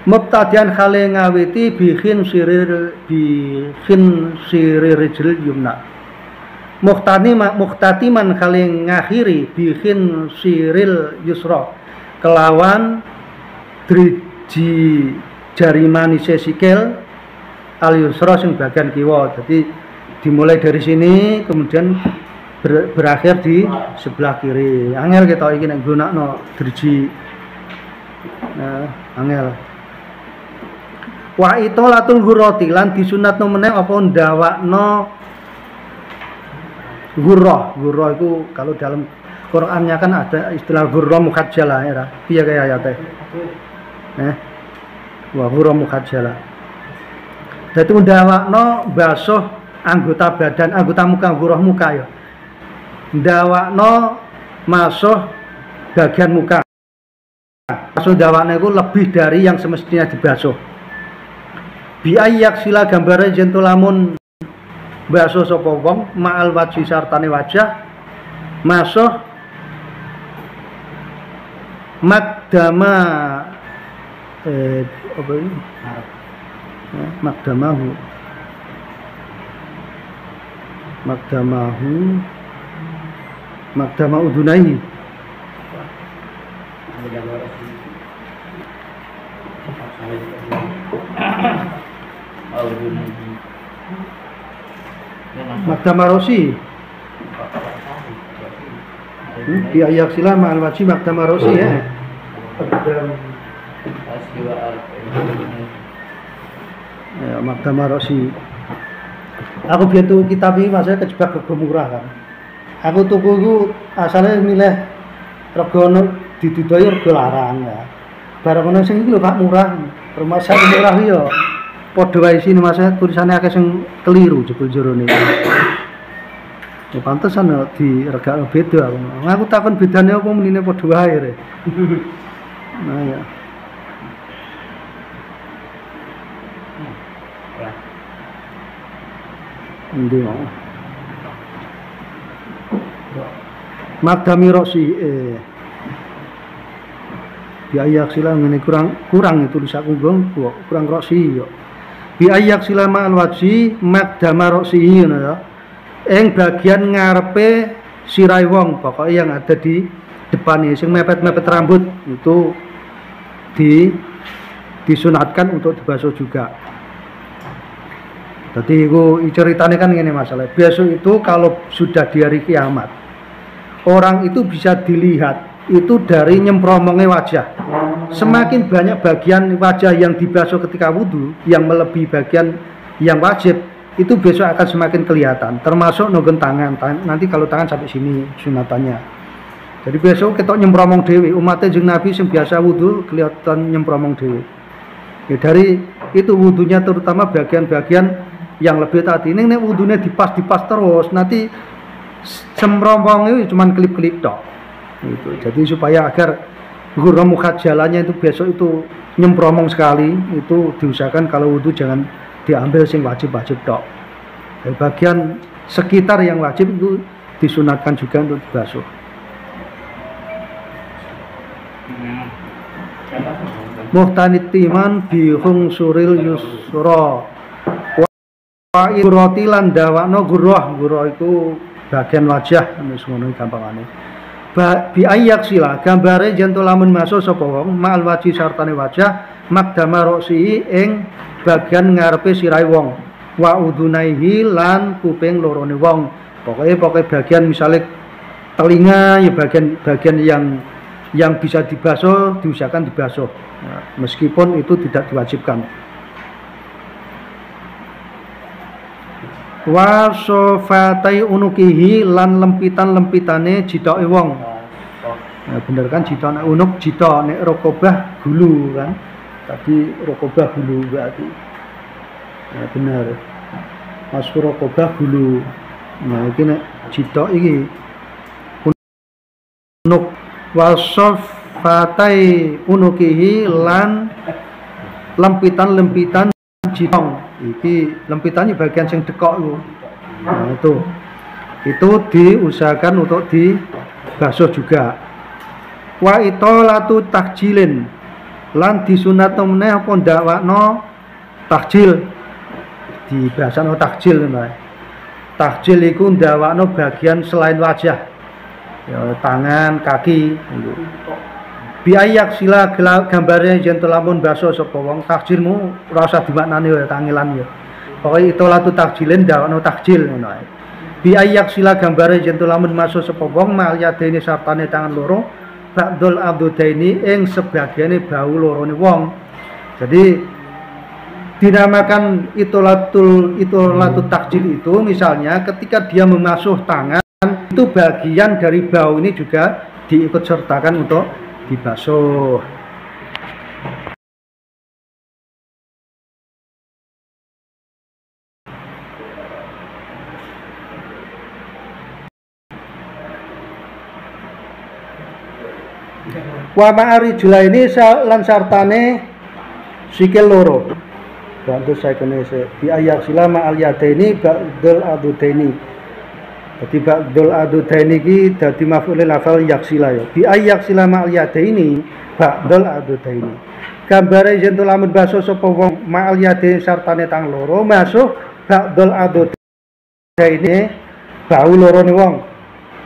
Mubtadian khale ngawiti bikin sirir rijl yumna. Muhtatiman khale ngakhiri bikin siril yusra kelawan driji jari manis sikil al yusra sing bagian kiwa. Jadi dimulai dari sini kemudian berakhir di sebelah kiri. Angel kita iki nek gunakno driji. Nah, angel. Wa itolatul ghurrati lan disunatno meneh apa ndawakno ghurrah. Ghurrah itu kalau dalam Qur'annya kan ada istilah ghurrah mukhajjalah ya. Piye kaya ayate? Wa ghurrah mukhajjalah. Dadi ndawakno basuh anggota badan, anggota muka, ghurrah muka ya. Ndawakno masuh bagian muka. Masuh ndawakno iku lebih dari yang semestinya dibasuh. Biayak sila gambare jentu lamun basuh sapa wong ma'al wajhi sartane wajah masuh makdama apa ini? Makdama udunaihi Makdama rosi biayak sila ma'al wajhi makdama rosi ya. Ya, makdama rosi. Aku biar tuh kitab ini masanya kejebak rego murah kan. Aku tuku itu asalnya milih regono didudoi rego larang ya. Barang ono sing iki lho Pak murah. Rumah saya murah yo. Padha wae sini masanya tulisannya akeh sing keliru jebul jerone. Ya pantesan yo diregakno beda aku. Aku takon bedane apa menine padha wae re. Nah ya. Ndi mau. Makdami rosi biayak sila ngene kurang itu tulisanku kurang rosi yo. Biayak sila ma'al wajhi makdama rosi ngono ya. Ing bagian ngarepe sirai wong pokoknya yang ada di depannya sing mepet-mepet rambut itu disunatkan untuk dibasuh juga. Jadi itu ceritanya kan ini masalah. Besok itu kalau sudah di hari kiamat, orang itu bisa dilihat itu dari nyempromongnya wajah. Semakin banyak bagian wajah yang dibasuh ketika wudhu, yang melebihi bagian yang wajib, itu besok akan semakin kelihatan. Termasuk nonggon tangan. Nanti kalau tangan sampai sini sunatannya. Jadi besok kita nyempromong dewi. Umatnya jeung Nabi yang biasa wudhu kelihatan nyempromong dewi. Ya dari itu wudhunya terutama bagian-bagian yang lebih tadi ini wudhunya dipas terus nanti sempromongnya cuma klip-klip tok gitu. Jadi supaya agar ghurrah mukhajjalahnya itu besok itu nyempromong sekali itu diusahakan kalau wudhu jangan diambil sing wajib-wajib tok. Dari bagian sekitar yang wajib itu disunatkan juga untuk dibasuh. Muhtanitiman bihung suril yusra wa iroti lan dawakno gurah iku bagian wajah wis ngono gampangane. Bi ayak sila gambare yen lamun masuk sapa wong ma'al waji sartane wajah makdama roksi ing bagian ngarepe sirahe wong wa udunaihi lan kuping lorone wong. Pokoke bagian misalnya telinga ya bagian yang bisa dibasuh diusahakan dibasuh. Nah, meskipun itu tidak diwajibkan. Wa sofatai unukihi lan lempitan-lempitane jitoke wong. Nah, bener kan jito nek unuk jito nek rokobah gulu kan. Tadi rokobah gulu berarti. Nah, bener. Mas rokobah gulu. Nah, iki nek jito iki unuk wa sofatai unukihi lan lempitan-lempitan jitong. Iki lempitannya bagian sing dekok itu. Nah, itu diusahakan untuk dibasuh juga. Wa itolatu takjilin lan disunatno meneh apa ndakwakno takjil. Dibasano takjil ngono. Takjil iku ndakwakno bagian selain wajah. Ya, tangan, kaki. Biayak sila gambare yen lamun basuh sapa wong takjilmu ora usah dimaknani ya tangilan ya. Pokoke itolatu takjilin ndawakno takjil ngono ae. Biayak sila gambare yen lamun masuk sapa wong mal yadene sartane tangan loro ba'dul abdudaini ing sebagiane bau lorone wong. Jadi dinamakan itolatu takjil itu misalnya ketika dia memasuh tangan itu bagian dari bau ini juga diikut sertakan untuk dibasuh. Wa ma'ari julaini lan sartane sikil loro. Bantu saya kene di ayat silama al yadaini ba'dul adudaini. Jadi ba'dul adudaini iki dadi maf'ul lafal yaksila ya. Bi ayat silama al yadaini ba'dul adudaini. Gambare yen lamun basuh sapa wong ma'al yadaini sartane tang loro masuk ba'dul adudaini bau lorone wong.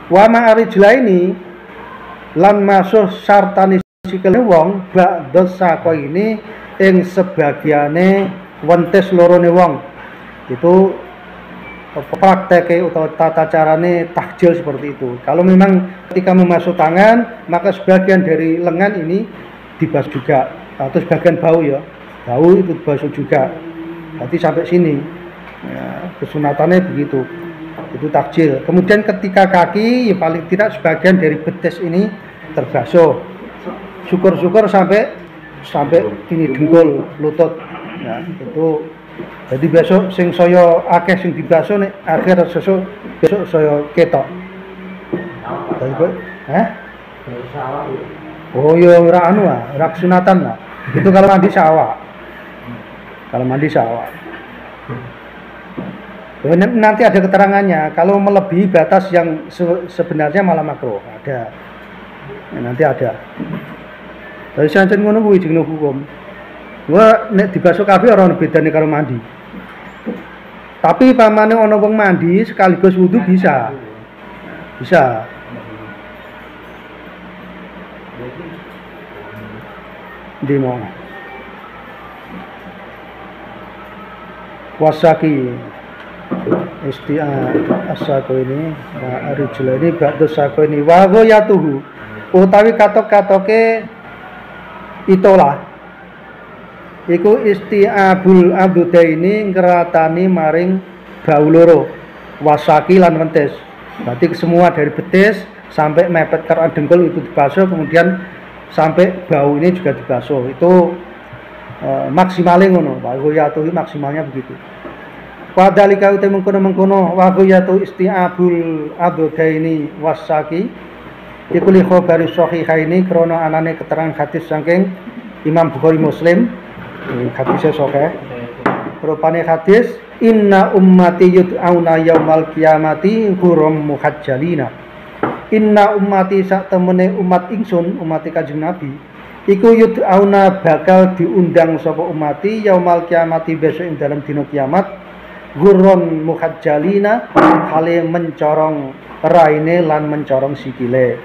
Wa ma'ari julaini lan masuk sartane sikile wong ba'dos sako ini ing sebagiane wentes lorone wong. Itu praktek atau tata carane takjil seperti itu. Kalau memang ketika memasuk tangan maka sebagian dari lengan ini dibasuh juga atau sebagian bau ya bau itu dibasuh juga berarti sampai sini ya, kesunatannya begitu. Itu takjil. Kemudian ketika kaki ya paling tidak sebagian dari betis ini terbasuh. Syukur-syukur sampai ini dengkul lutut. Ya, itu jadi besok sing saya akeh sing dibasuh nek akhir besok saya ketok. Oh ya ora anu ah, ora sunatan lah. Itu kalau mandi sawah. Kalau mandi sawah. Nanti ada keterangannya. Kalau melebihi batas yang sebenarnya malah makruh ada. Nanti ada. Dari sancen ngono kuwi jenenge hukum. Gua nek dibasuh kabeh ora ono bedane karo mandi. Tapi pamane ana wong mandi sekaligus wudu bisa. Bisa. Demo. Wasaki asako ini arijul ini ba'du sako ini wa ghayatuhu utawi katok-katoke itolah iku isti'abul abdudaini ngeratani maring bau loro wasaki lan wentes. Berarti semua dari betis sampai mepet ke dengkul itu dibasuh, kemudian sampai bau ini juga dibasuh. Itu maksimalnya ngono, waghayatu maksimalnya begitu. Wadhalika uta mengkono waghayatu isti'abul abdudaini wasaki iku li khabari sahihaini krana anane keterangan hadis saking Imam Bukhari Muslim. Hadisnya sahih. Rupane hadis inna ummati yud'auna yaumal qiyamati hurum muhajjalina. inna ummati sak temene umat ingsun, umat Kanjeng Nabi iku yud'auna bakal diundang sapa umati yaumal kiamati besok ing dalam dina kiamat gurron mukhajjalina hale mencorong raine lan mencorong sikile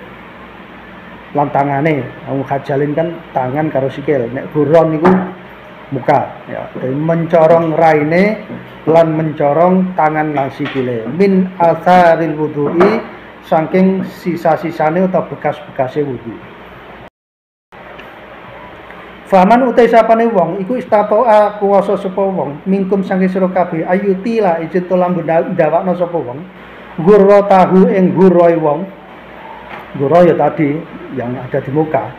lan tangane. Mukhajjalin kan tangan karo sikil, nek gurron niku muka ya. Jadi mencorong raine lan mencorong tangan lan sikile min asaril wudu'i saking sisa-sisane atau bekas-bekase wudu. Faman utai sapane wong iku istatoa kuwasa sapa wong mingkum saking sira kabeh ayutila izin to lambu ndawakna sapa wong gurra tahu ing gurroe wong. Gurra ya tadi yang ada di muka.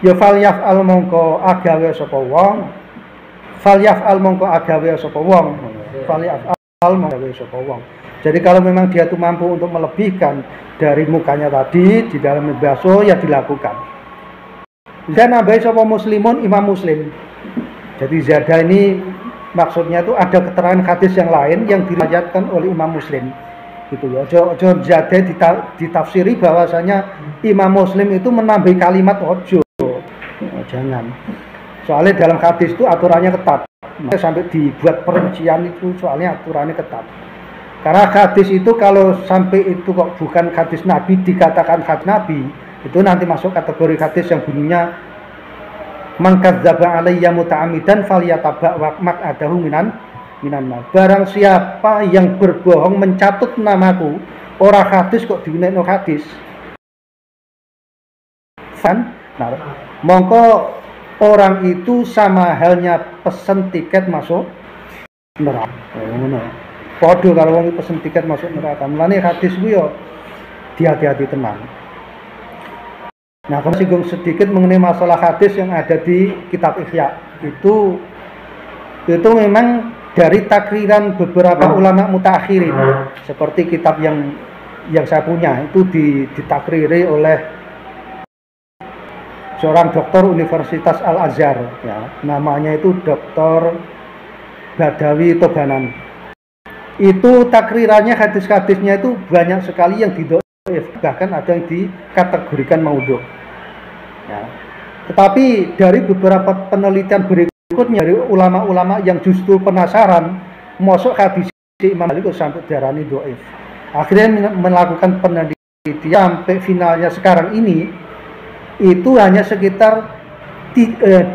Ya falyaf'al mongko agawe sapa wong. Falyaf'al mongko agawe sapa wong. Falyaf'al mongko agawe sapa wong. Jadi kalau memang dia tuh mampu untuk melebihkan dari mukanya tadi di dalam bakso ya dilakukan. Dan nambahi sapa muslimun imam muslim. Jadi zada ini maksudnya itu ada keterangan hadis yang lain yang diriwayatkan oleh imam muslim. Gitu ya. Ojo zada ditafsiri bahwasanya imam muslim itu menambahi kalimat ojo. Jangan. Soalnya dalam hadis itu aturannya ketat. Sampai dibuat perincian itu soalnya aturannya ketat. Karena hadis itu kalau sampai itu kok bukan hadis Nabi dikatakan hadis Nabi, itu nanti masuk kategori hadis yang bunyinya man kadzdzaba alayya muta'ammidan falyataba' maq'adahu minan nar. Barang siapa yang berbohong mencatut namaku, ora hadis kok dinekno hadis. Nah, mongko orang itu sama halnya pesen tiket masuk neraka. Podo kalau wong pesen tiket masuk neraka. Mulane hadis ku yo hati-hati tenang. Nah, kami singgung sedikit mengenai masalah hadis yang ada di kitab Ihya. Itu memang dari takriran beberapa ulama mutakhirin. Seperti kitab yang saya punya itu ditakriri oleh seorang doktor Universitas Al-Azhar ya. Namanya itu Dr. Badawi Tobanan. Itu takrirannya hadis-hadisnya itu banyak sekali yang didoif, bahkan ada yang dikategorikan maudhu. Ya. Tetapi dari beberapa penelitian berikutnya dari ulama-ulama yang justru penasaran masuk hadis Imam Malik sampai darani doif, akhirnya melakukan penelitian sampai finalnya sekarang ini itu hanya sekitar 20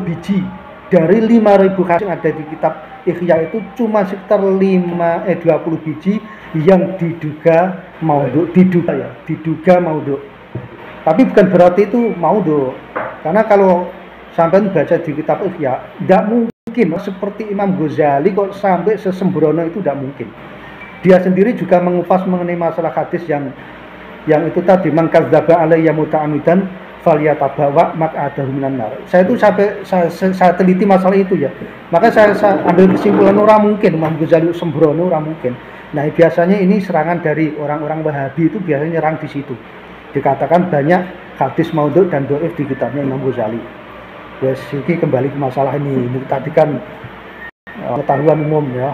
biji dari 5.000 hadis yang ada di kitab Ihya itu cuma sekitar 20 biji yang diduga maudhu, diduga maudhu. Tapi bukan berarti itu maudhu. Karena kalau sampai baca di kitab Ihya, tidak mungkin seperti Imam Ghazali kok sampai sesembrono itu, tidak mungkin. Dia sendiri juga mengupas mengenai masalah hadis yang itu tadi man kadzdzaba alayya muta'ammidan falyatabawa maq'adahu minan nar. Saya itu saya teliti masalah itu ya. Maka saya ambil kesimpulan orang mungkin Imam Ghazali sembrono, orang mungkin. Nah, biasanya ini serangan dari orang-orang Wahabi itu biasanya nyerang di situ. Dikatakan banyak hadis maudhu dan doif di kitabnya Imam Ghazali. Ya, sedikit kembali ke masalah ini. Ini tadi kan pengetahuan umum ya.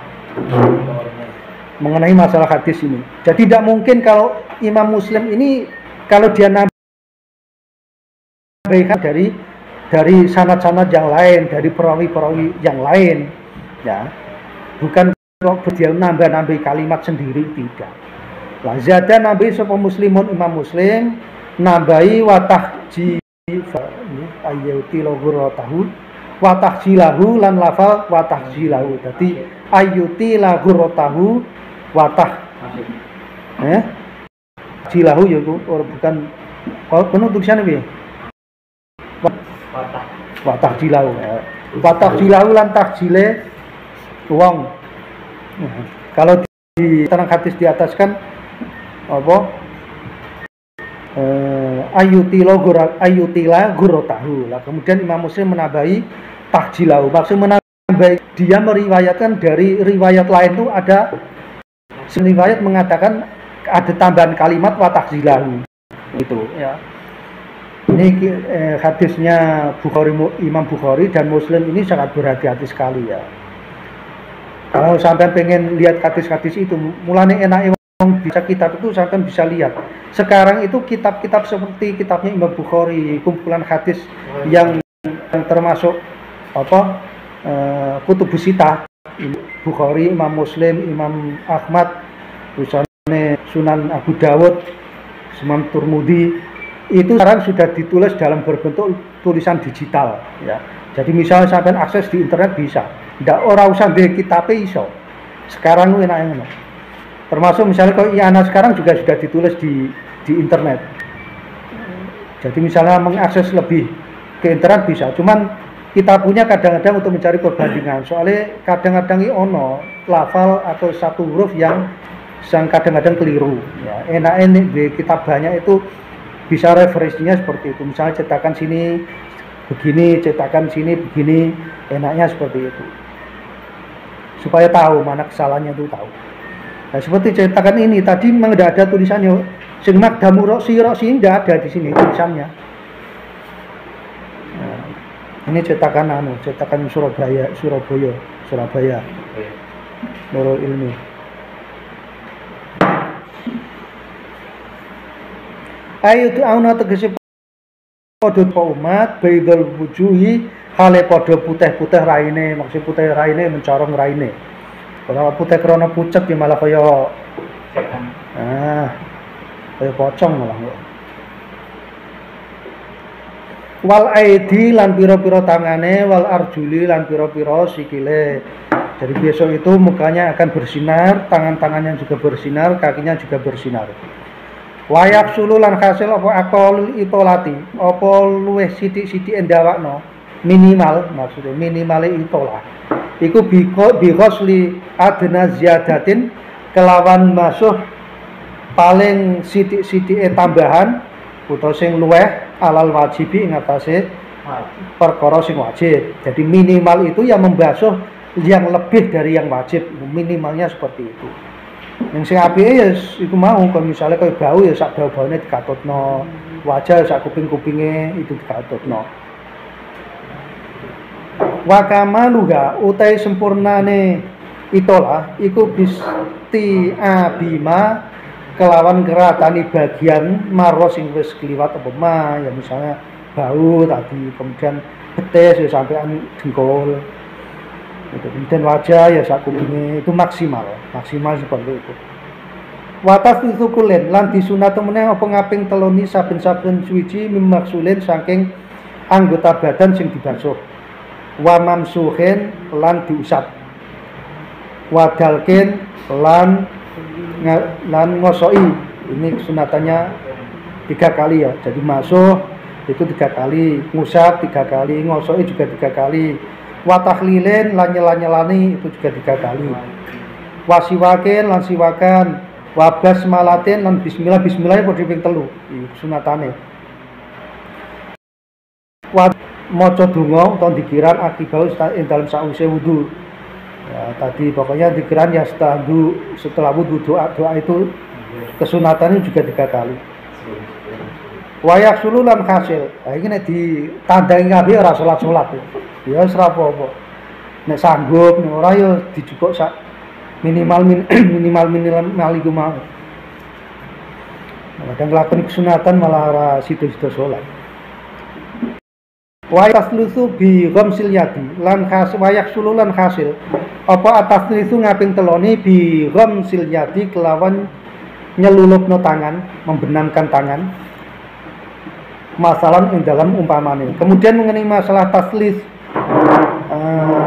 Mengenai masalah hadis ini. Jadi tidak mungkin kalau Imam Muslim ini kalau dia dari sanad-sanad yang lain, dari perawi-perawi yang lain, ya, bukan dia nambah kalimat sendiri, tidak. Lah zada nabi sapa muslimun imam muslim nambahi watahji ayyuti logoro tahu watahjilahu lan lafal watahjilahu. Jadi ayyuti logoro tahu watah jilahu ya bukan penuh tulisannya piye? Watah jilau, watah jilau lan tahjile wong. Kalau di terang hadis di atas kan apa? Ayutila gurotahu. Lah kemudian Imam Muslim menambahi tahjilau. Maksud menambahi dia meriwayatkan dari riwayat lain itu ada riwayat mengatakan ada tambahan kalimat watahjilahu itu ya. Ini hadisnya Imam Bukhari dan Muslim ini sangat berhati-hati sekali ya. Kalau sampai pengen lihat hadis-hadis itu, mulanya enak Bisa kitab itu sampai bisa lihat. Sekarang itu kitab-kitab seperti kitabnya Imam Bukhari, kumpulan hadis yang termasuk apa kutubus sitah, Bukhari, Imam Muslim, Imam Ahmad, misalnya Sunan Abu Dawud, Imam Turmudi, itu sekarang sudah ditulis dalam berbentuk tulisan digital ya. Jadi misalnya sampai akses di internet bisa. Ndak ora usah di kitabnya iso. Sekarang enak. Termasuk misalnya kalau IANA sekarang juga sudah ditulis di internet. Jadi misalnya mengakses lebih ke internet bisa. Cuman kita punya kadang-kadang untuk mencari perbandingan. Soalnya kadang-kadang ono lafal atau satu huruf yang kadang-kadang keliru. Ya, enak di kitab banyak itu bisa referensinya seperti itu. Misalnya cetakan sini begini, cetakan sini begini, enaknya seperti itu. Supaya tahu mana kesalahannya itu tahu. Nah, seperti cetakan ini tadi memang tidak ada tulisannya. Sing Magdamu Roksi tidak ada di sini tulisannya. Nah, ini cetakan cetakan Surabaya. Nurul Ilmi. Ayo tu'auna tegesi padha umat baidul wujuhi hale padha putih-putih raine, maksud putih raine mencorong raine. Kalau putih krana pucet ya malah kaya kaya pocong malah. Wal aidi lan pira-pira tangane, wal arjuli lan pira-pira sikile. Jadi besok itu mukanya akan bersinar, tangan-tangannya juga bersinar, kakinya juga bersinar. Wayak sulu lan hasil apa akol itolati, apa luweh sithik-sithik endawakno, minimal maksudnya minimale itolah. Iku bikosli adna ziyadatin kelawan masuk paling sithik-sithike tambahan utawa sing luweh alal wajibi ing atase perkara sing wajib. Jadi minimal itu yang membasuh yang lebih dari yang wajib, minimalnya seperti itu. Yang sing apike ya iku mau, kalau misalnya kayak bau ya sak bau-baune dikatutno, wajah sak kuping-kupinge itu dikatutno. Wa kamaluha utai sempurnane itolah iku bisti abima kelawan keratani bagian marwa sing wis kliwat apa ma, ya misalnya bau tadi, kemudian betis ya sampean jengkol. Itu kemudian wajah ya sak kupinge itu maksimal seperti itu. Watas itu kulen lan disunat meneh apa ngaping teloni saben-saben suci mimaksulen saking anggota badan sing dibasuh. Wa mamsuhin lan diusap. Wadalkin lan ngosoi. Ini sunatannya 3 kali ya. Jadi masuk itu 3 kali, ngusap 3 kali, ngosoi juga 3 kali. Watahlilin lan nyela-nyelani itu juga 3 kali. Wasiwakin lan siwakan, wabasmalatin lan bismillah padha ping 3 sunatane. Maca donga utawa dikiran akibau dalam sause wudu. Ya, tadi pokoknya dikiran ya setelah wudu doa itu kesunatannya juga 3 kali. Wayak sululan hasil. Nah, iki nek ditandangi kabeh ora salat. Ya wis ora apa-apa. Nek sanggup nek ora ya dijupuk sak minimal iku mau. Kadang nglakoni kesunatan malah ora sida-sida salat. Wayak lusu bi ghamsil yadi lan hasil wayak sululan hasil. Apa atas itu ngaping teloni bi ghamsil yadi kelawan nyelulupno tangan, membenamkan tangan. Masalah ing dalam umpamane. Kemudian mengenai masalah taslis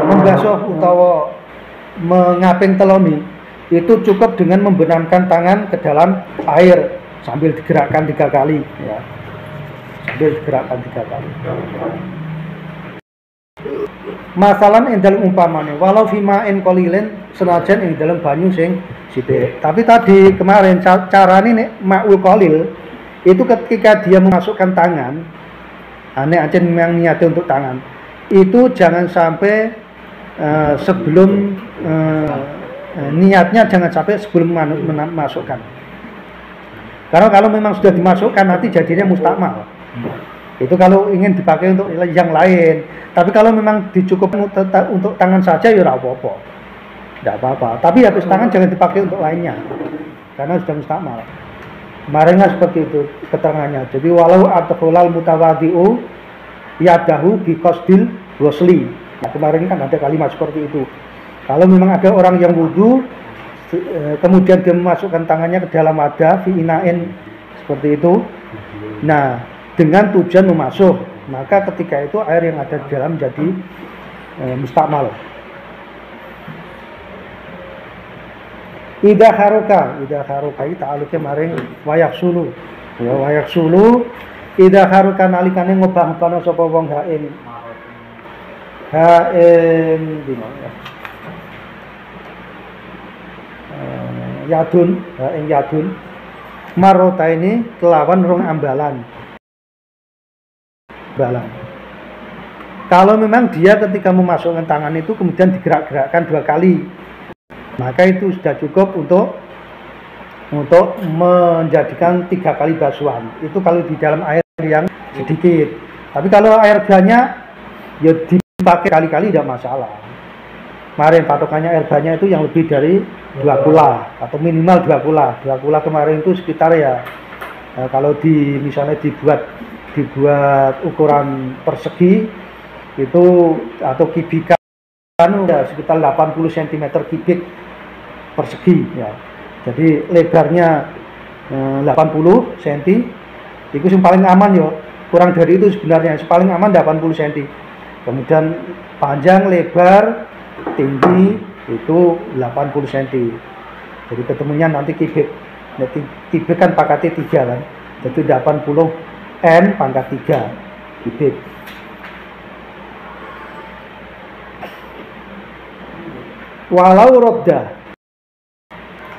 membasuh utawa mengaping teloni itu cukup dengan membenamkan tangan ke dalam air sambil digerakkan 3 kali ya. Sambil digerakkan 3 kali. Masalah ing dalam umpamane walau fima in qalilen senajan ing dalam banyu sing sithik. Tapi tadi kemarin carane nek ma'ul qalil itu ketika dia memasukkan tangan, ancen memang niatnya untuk tangan, itu jangan sampai sebelum niatnya jangan sampai sebelum memasukkan. Karena kalau memang sudah dimasukkan nanti jadinya mustakmal. Itu kalau ingin dipakai untuk yang lain. Tapi kalau memang dicukupkan untuk tangan saja ya ora apa-apa. Tidak apa-apa. Tapi habis tangan jangan dipakai untuk lainnya. karena sudah mustakmal. Kemarin seperti itu keterangannya. Jadi walau adkhalal mutawadi'u yadahu bi qasdil ghusli. Nah, kemarin kan ada kalimat seperti itu. Kalau memang ada orang yang wudu kemudian dia memasukkan tangannya ke dalam wadah fi ina'in seperti itu. Nah, dengan tujuan memasuk, maka ketika itu air yang ada di dalam jadi mustakmal. Idza haruka itu ta'alluqe maring wayak sulu. Ya wayak sulu idza haruka nalikane ngobah-obahna sapa wong hain dino ya. Yadun marota ini kelawan rong ambalan. Kalau memang dia ketika memasukkan tangan itu kemudian digerak-gerakkan 2 kali, maka itu sudah cukup untuk menjadikan 3 kali basuhan. Itu kalau di dalam air yang sedikit. Tapi kalau air banyak, ya dipakai kali-kali tidak masalah. Kemarin patokannya air banyak itu yang lebih dari 2 kula atau minimal 2 kula. 2 kula kemarin itu sekitar ya, kalau misalnya dibuat ukuran persegi itu atau kibikan ya sekitar 80 cm kubik persegi ya. Jadi lebarnya 80 cm itu yang paling aman ya. Kurang dari itu sebenarnya yang paling aman 80 cm. Kemudian panjang, lebar, tinggi itu 80 cm. Jadi ketemunya nanti kubik. Jadi kubik kan pangkatnya 3 kan. Jadi 80 N pangkat 3 kubik. Walau rodda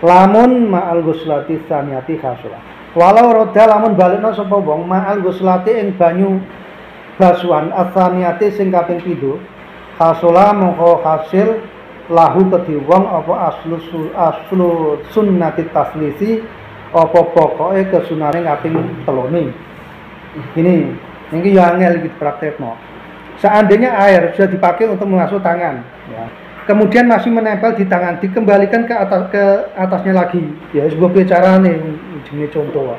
lamun ma'al guslati saniyati khasulah. Walau rodda lamun balikna sapa wong ma'al guslati ing banyu basuhan asaniyati sing kaping 7 khasulah mongko hasil lahu kedhi wong apa aslu sunnati taslisi apa pokoke kesunane kaping 3. Ini ya angel iki praktekno. Seandainya air sudah dipakai untuk mengasuh tangan ya, kemudian masih menempel di tangan, dikembalikan ke atasnya lagi. Ya sebuah cara nih, ini contoh.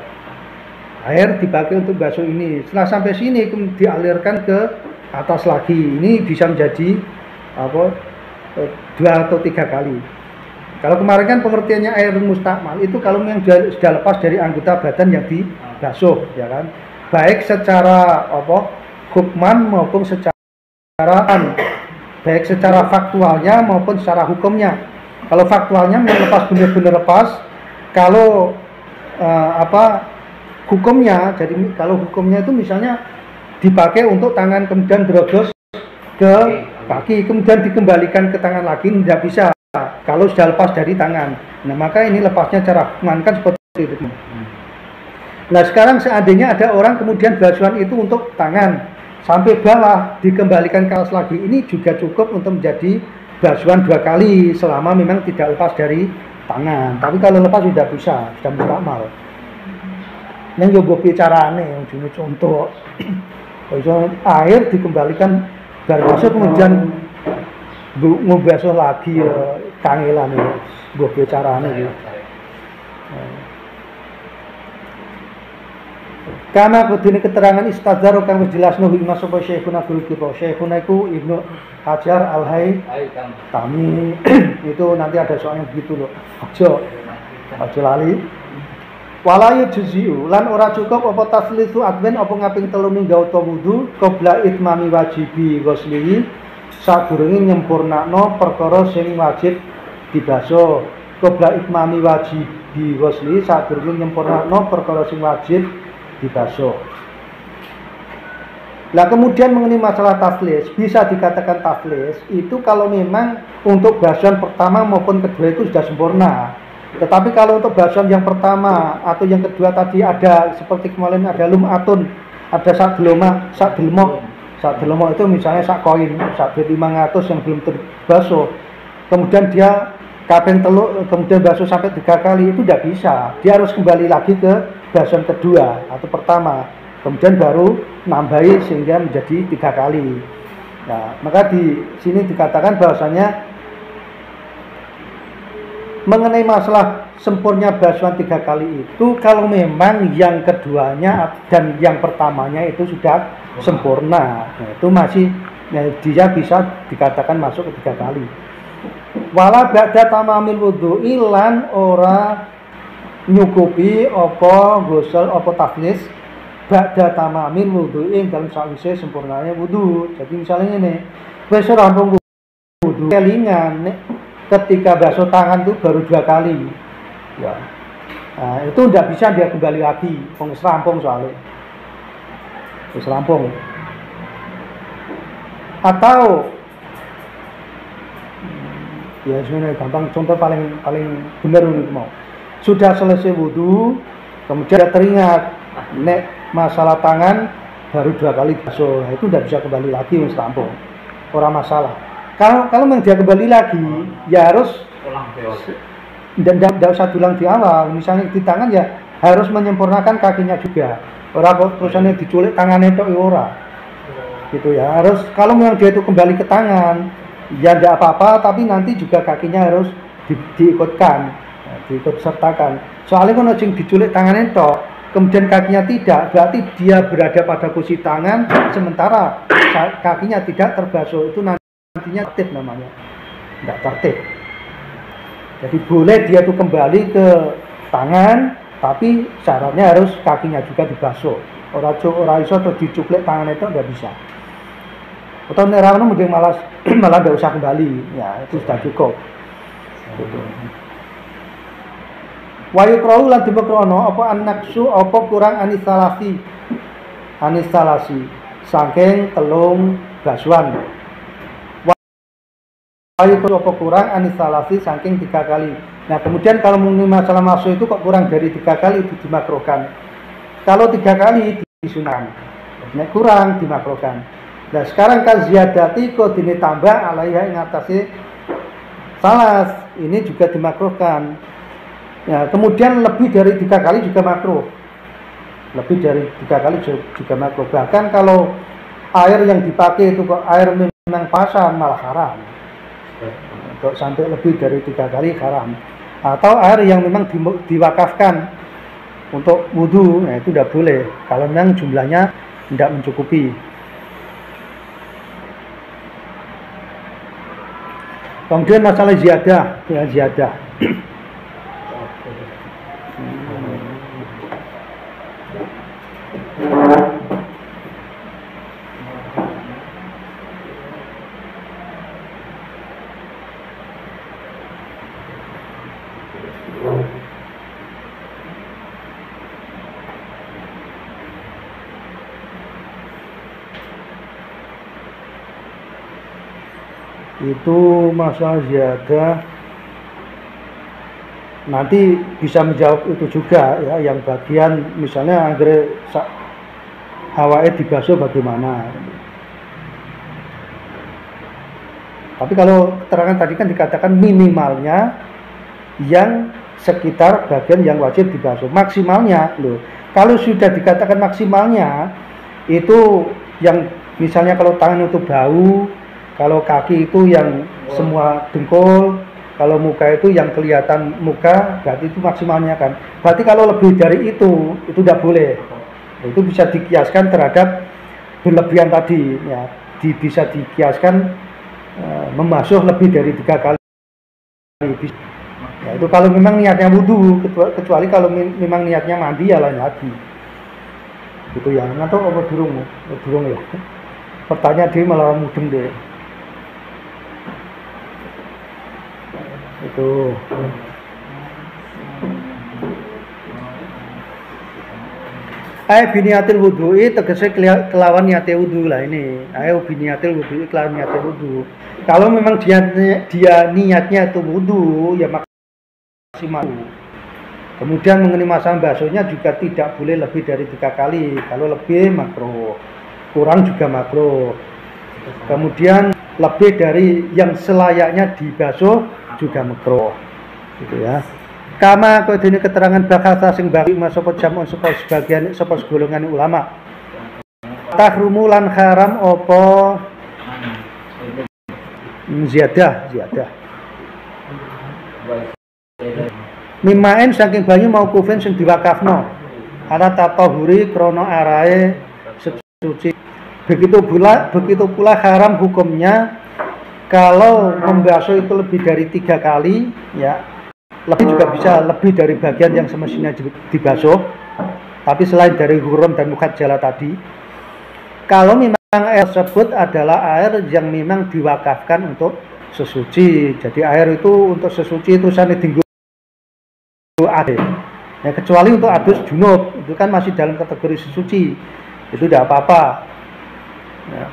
Air dipakai untuk basuh ini. Setelah sampai sini dialirkan ke atas lagi. Ini bisa menjadi 2 atau 3 kali. Kalau kemarin kan pengertiannya air mustakmal itu kalau yang sudah lepas dari anggota badan yang dibasuh, ya kan? Baik secara hukman maupun secara baik secara faktualnya maupun secara hukumnya. Kalau faktualnya lepas benar-benar lepas, kalau hukumnya, jadi kalau hukumnya itu misalnya dipakai untuk tangan kemudian berobos ke kaki kemudian dikembalikan ke tangan lagi, tidak bisa kalau sudah lepas dari tangan. Nah maka ini lepasnya cara hukuman kan seperti itu. Nah sekarang seandainya ada orang kemudian basuhan itu untuk tangan sampai bawah dikembalikan ke atas lagi, ini juga cukup untuk menjadi basuhan 2 kali selama memang tidak lepas dari tangan. Tapi kalau lepas sudah bisa, sudah mustakmal. Yang yo bicarane yang jenis contoh air dikembalikan dari basuh kemudian ngebasuh lagi kangelan yo bicarane yo. Karena kudune keterangan istadzar kang wis jelasno Ibnu sapa Syekhuna Abdul Ghifar. Syekhuna iku Ibnu Hajar Al-Haytami. Itu nanti ada soalnya begitu loh. Aja lali. Wala yujzi'u lan ora cukup apa taslisu adwen apa ngaping 3 ninggal wudu qabla itmami wajibi ghuslihi sadurunge nyempurnakno perkara sing wajib dibasuh. Qabla itmami wajibi ghuslihi sadurunge nyempurnakno perkara sing wajib dibasuh. Nah kemudian mengenai masalah taslis, bisa dikatakan taslis itu kalau memang untuk basuhan pertama maupun kedua itu sudah sempurna. Tetapi kalau untuk basuhan yang pertama atau yang kedua tadi ada seperti kemarin ada lum'atun, ada sak delmo itu misalnya sak koin, sak 500 yang belum terbasuh. Kemudian dia kaping teluk kemudian basuh sampai 3 kali itu tidak bisa. Dia harus kembali lagi ke basuhan kedua atau pertama, kemudian baru nambahi sehingga menjadi 3 kali. Nah, maka di sini dikatakan bahwasanya mengenai masalah sempurna basuhan 3 kali itu, kalau memang yang keduanya dan yang pertamanya itu sudah sempurna, nah, itu masih dia bisa dikatakan masuk ke 3 kali. Wala ba'da tamamil wudu'i lan ora nyukupi apa gosel apa taflis ba'da tamamil wudu'i dalam sawise sempurnanya wudu. Jadi misalnya ini wis rampung wudu kelingan ketika basuh tangan itu baru 2 kali ya. Nah, itu tidak bisa dia kembali lagi, wis rampung soalnya wis rampung. Atau ya sebenarnya gampang, contoh paling benar ini mau sudah selesai wudhu kemudian teringat nek masalah tangan baru 2 kali basuh, itu tidak bisa kembali lagi wis rampung, orang masalah. Kalau memang dia kembali lagi ya harus ulang dan tidak usah diulang di awal. Misalnya di tangan ya harus menyempurnakan kakinya juga, orang kok terusannya diculik tangannya itu ora gitu ya. Harus kalau memang dia itu kembali ke tangan ya tidak apa-apa, tapi nanti juga kakinya harus diikutkan, diikut sertakan. Soalnya kalau diculik tangannya itu kemudian kakinya tidak, berarti dia berada pada posisi tangan sementara kakinya tidak terbasuh, itu nantinya tertib namanya, tidak tertib. Jadi boleh dia itu kembali ke tangan, tapi syaratnya harus kakinya juga dibasuh. Orang iso atau diculik tangan itu tidak bisa. Atau nerawno mungkin malah tidak usah kembali, ya itu sudah cukup. Gitu. Wa yukrahu lan dibekrono apa annaksu apa kurang anisalasi saking telung basuhan. Wa yukrahu apa kurang anisalasi saking 3 kali. Nah kemudian kalau masalah masuk itu kok kurang dari 3 kali itu dimakruhkan. Kalau 3 kali disunahkan, nek kurang dimakruhkan. Nah sekarang kan ziyadati kok dini tambah alaiha ing atase salas, ini juga dimakruhkan. Ya, kemudian lebih dari 3 kali juga makruh. Lebih dari 3 kali juga makruh. Bahkan kalau air yang dipakai itu kok air memang pasan malah haram. Untuk sampai lebih dari 3 kali haram. Atau air yang memang diwakafkan untuk wudhu, nah itu tidak boleh. Kalau memang jumlahnya tidak mencukupi. Kemudian masalah ziyadah, ya ziyadah. Itu masalah ziyadah nanti bisa menjawab itu juga ya, yang bagian misalnya agar hawae dibasuh bagaimana. Tapi kalau keterangan tadi kan dikatakan minimalnya yang sekitar bagian yang wajib dibasuh, maksimalnya loh. Kalau sudah dikatakan maksimalnya itu yang misalnya kalau tangan itu bau, kalau kaki itu yang semua dengkul, kalau muka itu yang kelihatan muka, berarti itu maksimalnya kan. Berarti kalau lebih dari itu tidak boleh. Itu bisa dikiaskan terhadap berlebihan tadi, ya. Bisa dikiaskan membasuh lebih dari 3 kali. Ya, itu kalau memang niatnya wudhu, kecuali kalau memang niatnya mandi ya lain lagi. Gitu ya. Nanti apa durung ya. Pertanyaan dia malah mudeng deh. Itu biniatil wudhu'i tegese kelawan niate wudhu lah ini. Biniatil wudhu'i kelawan niate wudhu. Kalau memang dia niatnya itu wudhu ya maksimal. Kemudian mengenai masalah basuhnya juga tidak boleh lebih dari 3 kali. Kalau lebih makruh, kurang juga makruh. Kemudian lebih dari yang selayaknya dibasuh juga makruh, gitu ya. Kama kodene keterangan bakasa sing bagi sapa jamun sapa sebagian sapa segolongan ulama. Tahrumu lan haram apa ziyadah. Mimain saking banyu mau kufin sing diwakafno ana tatahuri krana arahe suci. Begitu pula haram hukumnya kalau membasuh itu lebih dari 3 kali, ya lebih juga bisa lebih dari bagian yang semestinya dibasuh. Tapi selain dari hurum dan mukhajalah tadi, kalau memang air tersebut adalah air yang memang diwakafkan untuk sesuci, jadi air itu untuk sesuci terusane dinggo adus. Ya, kecuali untuk adus junub, itu kan masih dalam kategori sesuci, itu tidak apa-apa. Ya.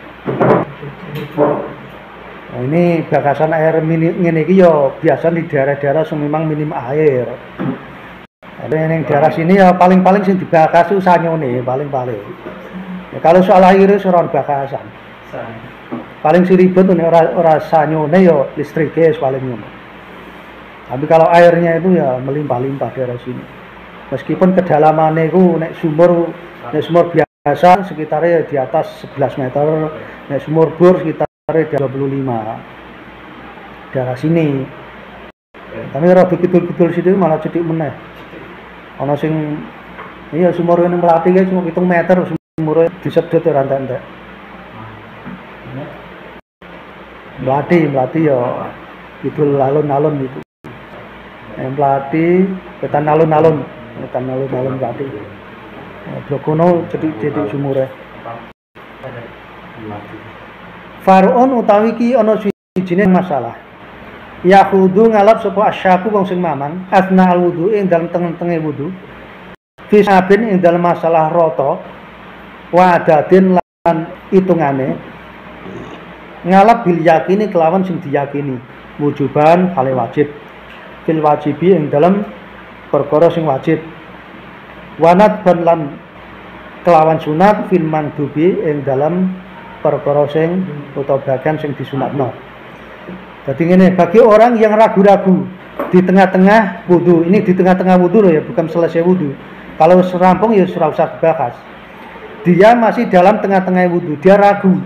Nah, ini bakasan air ngene iki ya biasa di daerah-daerah yang memang minim air. Ada yang daerah sini ya paling-paling sing dibakas itu sanyone paling-paling. Ya, kalau soal air itu ora bakasan. Paling si ribet ora sanyone ya listrike paling ngono. Tapi kalau airnya itu ya melimpah-limpah daerah sini. Meskipun kedalamannya itu nek sumur biasa sekitarnya di atas 11 meter, nek sumur bor sekitarnya 25 daerah sini. Tapi ora betul-betul situ malah cedik meneh. Ana sing iya sumur ning Melati guys cuma 7 meter sumure disedot ora entek-entek. Melati ya itu alun-alun itu. Melati ketan alun-alun Melati. Blokono cedik sumure. Far'un utawi ki ana sijine masalah. Yahudu ngalap sapa asyaku wong sing mamang asna alwudu ing dalem tengah-tengah wudu. Fisabin ing dalem masalah rata wadatin lan hitungane ngalap bil yakini kelawan sing diyakini wujuban kale wajib fil wajibi ing dalem perkara sing wajib wanat ban lan kelawan sunat fil mandubi ing dalem perkara sing utawa bagian sing disunatno. Jadi ini bagi orang yang ragu-ragu di tengah-tengah wudu, ini di tengah-tengah wudu loh ya, bukan selesai wudu. Kalau serampung ya sudah usah dibahas. Dia masih dalam tengah-tengah wudu, dia ragu.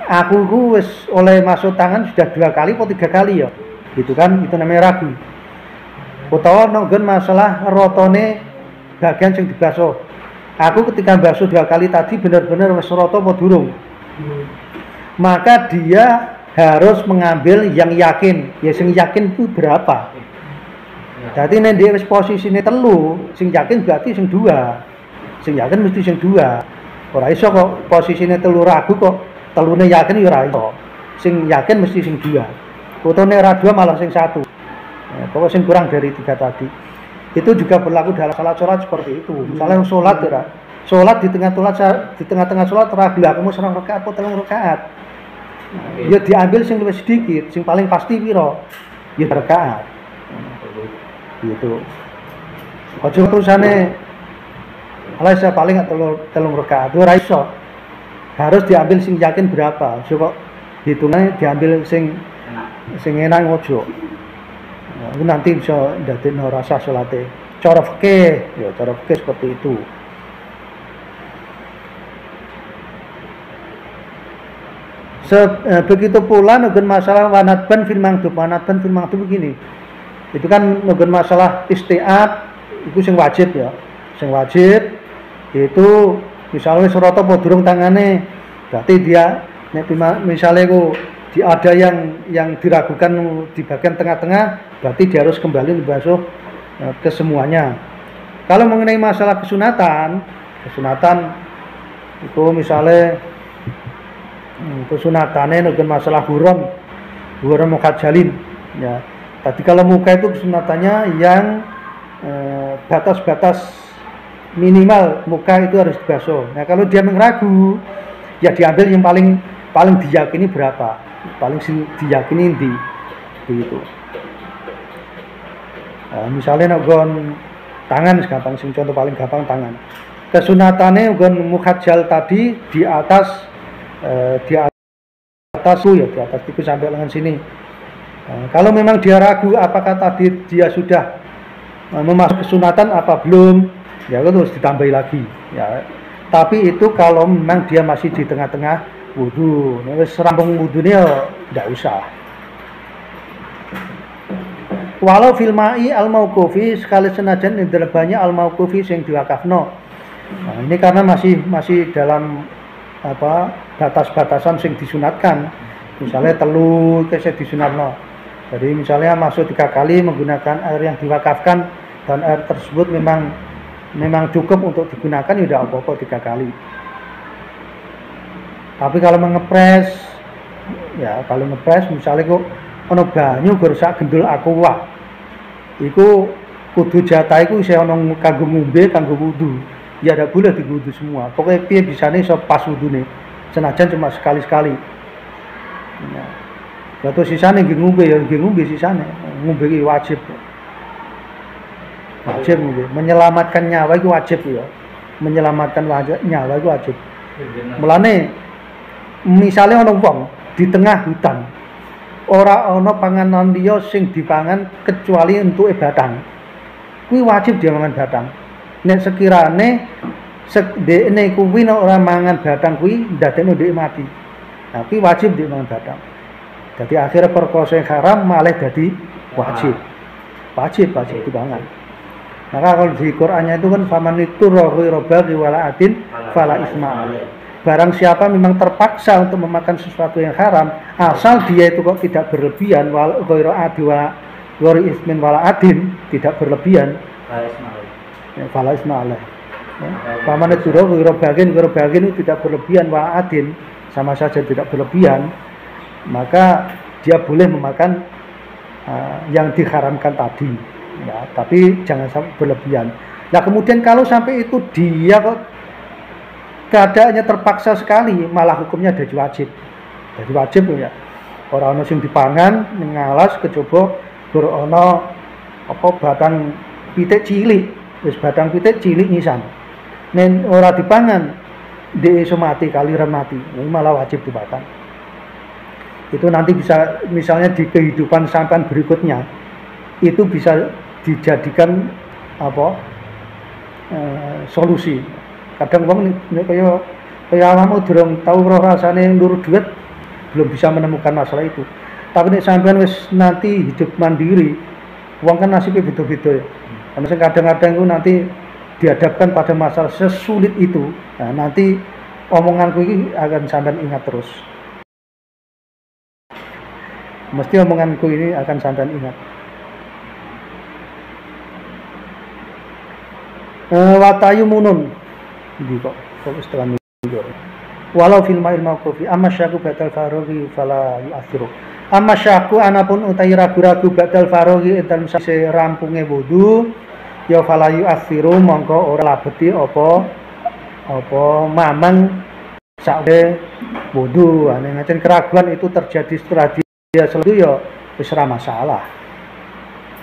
Aku wis oleh masuk tangan sudah 2 kali atau 3 kali ya, gitu kan? Itu namanya ragu. Utawa nonggon masalah rotone bagian yang dibasuh. Aku ketika basuh 2 kali tadi benar-benar wis roto apa durung. Maka dia harus mengambil yang yakin. Ya sing yakin itu berapa? Jadi nek dia posisine 3, sing yakin berarti sing 2. Sing yakin mesti sing 2. Ora iso kok posisine 3 ragu kok 3ne yakin ya ora iso. Sing yakin mesti sing 2. Fotone ora 2 malah sing 1. Ya, pokoknya sing kurang dari 3 tadi. Itu juga berlaku dalam salat seperti itu. Misalnya salat ya, salat di tengah-tengah salat ragu aku mau 1 rakaat atau 3 rakaat. Ya diambil sing luwih sedikit, sing paling pasti piro? Ya rakaat. Gitu. Aja terusane saya paling 3 rakaat. Ora iso. Harus diambil sing yakin berapa. Coba hitungane diambil sing enak ojo. Itu nanti bisa ndadekno rasa salate. Cara fikih, ya cara fikih seperti itu. Begitu pula nugun masalah wanatban fil mangdub begini. Itu kan nugun masalah isti'ab itu sing wajib ya. Sing wajib itu misalnya surata apa durung tangane, berarti dia nek misalnya ada yang diragukan di bagian tengah-tengah, berarti dia harus kembali membasuh ke semuanya. Kalau mengenai masalah kesunatan itu misalnya kesunatannya nugun masalah hurum mukhajalin ya. Tadi kalau muka itu kesunatannya yang batas-batas minimal muka itu harus dibasuh. Nah kalau dia meragu ya diambil yang paling diyakini berapa, paling diyakini di begitu. Misalnya nugun tangan gampang, sing contoh paling gampang tangan. Kesunatannya nugun mukhajal tadi di atas itu sampai lengan sini. Kalau memang dia ragu apakah tadi dia sudah memasuk kesunatan apa belum, ya itu harus ditambahi lagi ya. Tapi itu kalau memang dia masih di tengah-tengah wudu, wis rampung wudunya tidak usah. Walau filmai al mauqufi sekali senajan indrebanya al mauqufi sing diwakafno. Nah, ini karena masih dalam apa batas-batasan sing disunatkan. Misalnya telu kesek disunatno. Jadi misalnya masuk 3 kali menggunakan air yang diwakafkan dan air tersebut memang cukup untuk digunakan, ya udah apa-apa 3 kali. Tapi kalau mengepres, ya kalau ngepres misalnya kok ono banyu gerusak gendul aqua, iku kudu jatah iku isih ono kanggo ngombe kanggo wudu, ya ada boleh diwudu semua. Pokoknya piye bisane iso pas wudune, senajan cuma sekali-sekali. Ya. Lalu sisane nggih ngombe ya nggih ngombe sisane, ngombe iki wajib. Wajib ngombe, menyelamatkan nyawa itu wajib ya. Menyelamatkan nyawa itu wajib. Mulane misalnya ono wong di tengah hutan, ora ono panganan liya sing dipangan kecuali untuk batang, kuwi wajib dia mangan batang. Nek sekirane dekne kuwi nek ora mangan batang kuwi ndadekno dhek mati. Nah, kuwi wajib dia mangan batang. Jadi akhirnya perkara sing haram malah jadi wajib. Wajib dipangan. Maka kalau di Qur'annya itu kan faman itu ghairu baghi wala adin fala isma alaih. Barang siapa memang terpaksa untuk memakan sesuatu yang haram, asal dia itu kok tidak berlebihan, ghairu adi wala ghairu ismin wala adin, tidak berlebihan, fala isma alaih. Faman itu ghairu baghi itu tidak berlebihan wala adin, sama saja tidak berlebihan, maka dia boleh memakan yang diharamkan tadi, ya, tapi jangan sampai berlebihan. Nah kemudian kalau sampai itu dia kok keadaannya terpaksa sekali, malah hukumnya jadi wajib. Jadi wajib ya. Orang ono sing dipangan ngalas kecoba berono apa batang pitik cilik, wis batang pitik cilik nyisan. Nen ora dipangan dia iso mati kaliran mati, ini malah wajib dimakan. Itu nanti bisa misalnya di kehidupan sampean berikutnya itu bisa dijadikan apa solusi. Kadang wong nek kaya awakmu durung tau roh rasane nurut duit belum bisa menemukan masalah itu. Tapi nek sampean wis nanti hidup mandiri, wong kan nasibnya beda-beda ya. Karena kadang-kadang itu nanti dihadapkan pada masalah sesulit itu, nah nanti omonganku ini akan sampean ingat terus. Mesti omonganku ini akan sampean ingat. Watayu munun iki kok setelah itu. Walau fil ma'il mauqufi amma syaku batal faraghi fala yu'athiru. Amma syaku anapun utai ragu-ragu batal faraghi enten sase rampunge wudu ya fala yu'athiru mongko ora labeti apa mamang sakwe wudu. Ane ngaten keraguan itu terjadi setelah dia selalu ya wis ora masalah.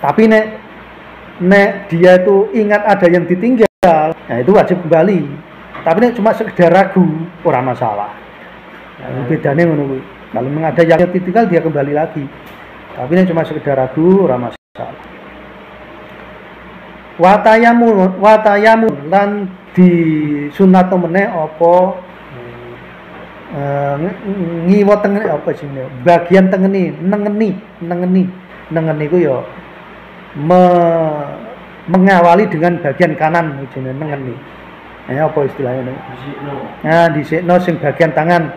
Tapi nek dia itu ingat ada yang ditinggal, nah itu wajib kembali. Tapi nek cuma sekedar ragu, ora masalah. Nah, bedanya ngono kuwi. Kalau memang ada yang ditinggal dia kembali lagi. Tapi nek cuma sekedar ragu, ora masalah. Watayamu lan disunat meneh apa ngiwa tengen apa jenenge? Bagian tengeni, nengeni ku ya mengawali dengan bagian kanan jenenge nengeni. Ya apa istilahnya ini? Nah, disikno sing bagian tangan.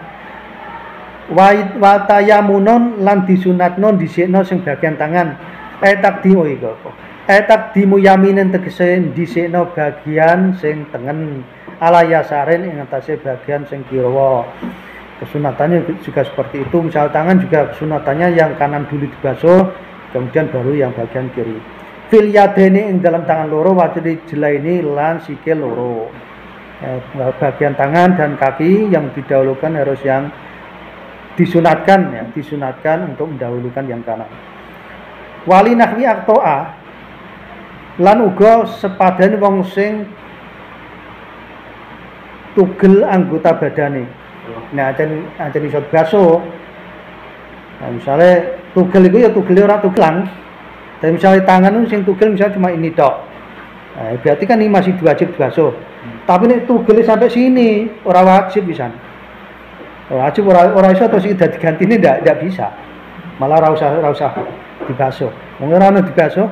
Wa tayamunon lan disunatno disikno sing bagian tangan. Takdimu iku apa? Takdimu yaminen tegese disikno bagian sing tengen ala yasaren ing atase bagian sing kiwa. Kesunatannya juga seperti itu. Misal tangan juga kesunatannya yang kanan dulu dibasuh, kemudian baru yang bagian kiri. Fil yadeni ing dalam tangan loro wajib jelaini lan sikil loro. Bagian tangan dan kaki yang didahulukan harus yang disunatkan untuk mendahulukan yang kanan. Wali nahwi aktoa lan uga sepadane wong sing tugel anggota badane. Nah, ancen iso basuh. Nah, misalnya tugel itu ya tugel ora tugelang. Dan misalnya tangan itu sing tugel misalnya cuma ini tok. Nah, berarti kan ini masih wajib basuh. Tapi nek tugel sampai sini ora wajib bisa. Wajib ora iso terus dadi gantine ndak bisa. Malah ora usah dibasuh. Wong ora ono dibasuh.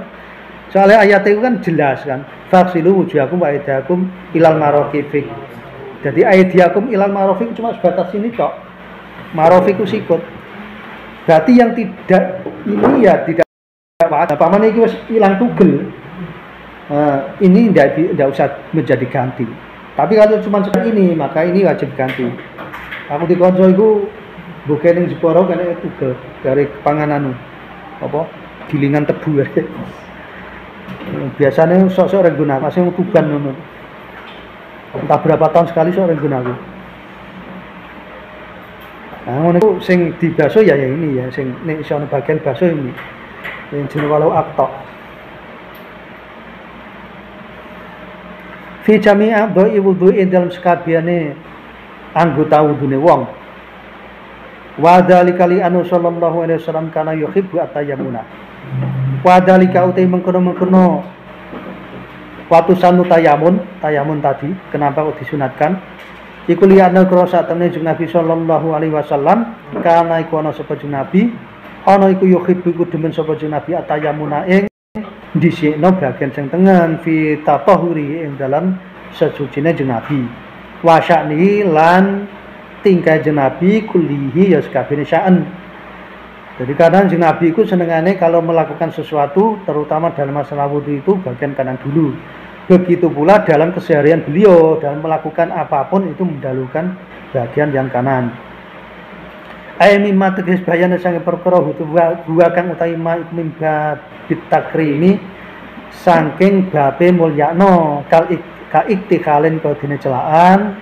Soalnya ayat itu kan jelas kan. Faksilu wujuhakum wa aydiyakum ilal marafiq. Jadi aydiyakum ilal marafiq cuma sebatas ini kok. Marafiq itu sikut. Berarti yang tidak ini ya tidak wajib. Paman iki wis ilang tugel. Ini tidak usah menjadi ganti. Tapi kalau cuma seperti ini, maka ini wajib ganti. Aku di konco itu bukan yang Jeporo karena itu dari panganan apa gilingan tebu. Biasanya sok-sok rengguna, masih tuban ngono. Entah berapa tahun sekali sok rengguna aku. Nah, ngono iku sing dibaso ya ini ya, sing nek iso bagian baso ini. Yang jenenge walau aktok. Fi jami'a doi wudu'i dalam sekabiane anggota wudune wong. Wa dzalika li anna sallallahu alaihi wasallam kana yuhibbu at-tayammuna. Wa dzalika utai mengkono-mengkono waktu sanu tayamun tadi kenapa kok disunatkan? Iku li anna krasa temne Nabi sallallahu alaihi wasallam kana iku ana sapa Nabi ana iku yuhibbu iku demen sapa Nabi at-tayammuna ing dhisikno bagian sing tengen fi tatahuri ing dalam sesucine Nabi wa sya'ni lan tingkah Nabi kullihi ya sakabene sya'an. Jadi kadang Nabi itu senengane kalau melakukan sesuatu terutama dalam masalah wudu itu bagian kanan dulu. Begitu pula dalam keseharian beliau dalam melakukan apapun itu mendahulukan bagian yang kanan. Ai mimma tegese bayane sange perkara huwa kang utawi ma iku mimba bitakrimi saking babe mulyakno ka iktikhalen ka dene celaan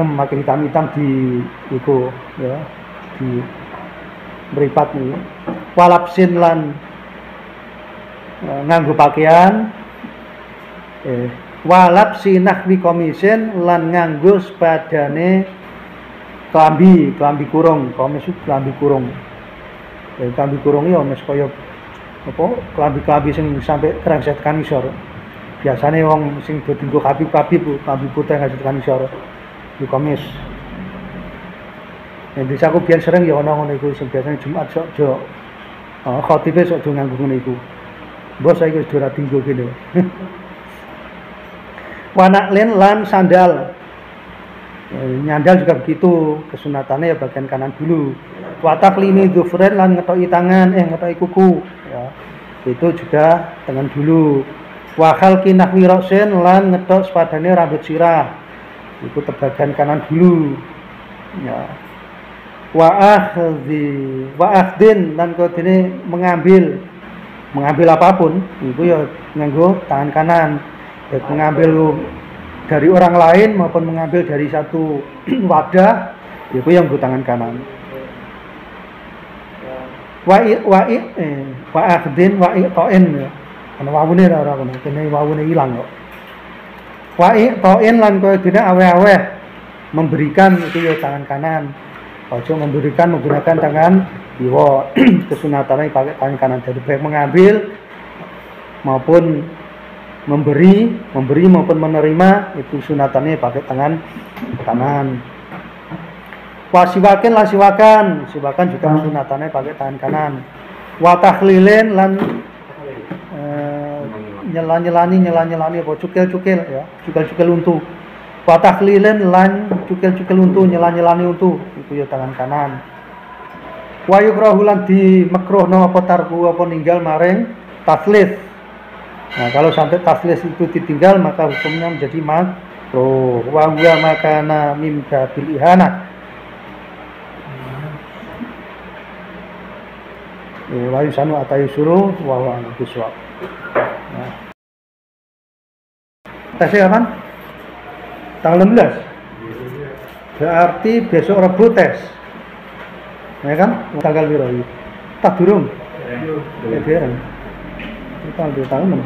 memakai hitam-hitam di iku ya di mripat iki walapsin lan nganggo pakaian walapsi nahwi komisen lan nganggo sepadane klambi kurung, komis klambi kurung. Klambi kurung ya mes kaya apa klambi sing sampai krengset kanisor. Biasane wong sing do dienggo kabib klambi putih krengset kanisor. Di komis. Nek desa aku biyen sering ya ana ngono iku sing biasane Jumat sok jo. Khotibe sok do nganggo ngono iku. Mbok saiki wis ora dienggo kene. Wanaklen lan sandal. Nyandal juga begitu, kesunatannya ya bagian kanan dulu. Wataklimi dzufran lan ngetoki tangan, ngetoki kuku ya. Itu juga tangan dulu. Wa khalqi nahwi ra'sin lan ngetok sepadane rambut sirah. Itu bagian kanan dulu. Ya. Wa akhdin lan kodene mengambil apapun itu ya nganggo tangan kanan. Ya, mengambil dari orang lain maupun mengambil dari satu wadah itu yang tangan kanan. Wa akhdin wa i'ta'in ya. Ana wawune ora ngono, kene wawune ilang kok. Wa i'ta'in lan koyo dene aweh-aweh memberikan itu ya tangan kanan. Ojo memberikan menggunakan tangan kiwa. Kesunatannya pakai tangan kanan. Jadi baik mengambil maupun memberi maupun menerima itu sunatannya pakai tangan kanan. Wasiwakin lan siwakan juga sunatannya pakai tangan kanan. Wa takhlilin lan nyelani apa cukil ya, cukil untu. Wa takhlilin lan cukil untu nyelani untu itu ya tangan kanan. Wa yukrahu lan di makruhno apa tarku apa ninggal maring taslis. Nah, kalau sampai taslis itu ditinggal maka hukumnya menjadi makruh. Wa huwa makana mim bil ihana. Wa yusanu atayusuru wa huwa biswab. Nah. Tesnya kapan? Tanggal 16. Berarti besok Rabu tes. Ya kan? Tanggal berapa? Tak durung. Ya, biar. Kita 2 tahun.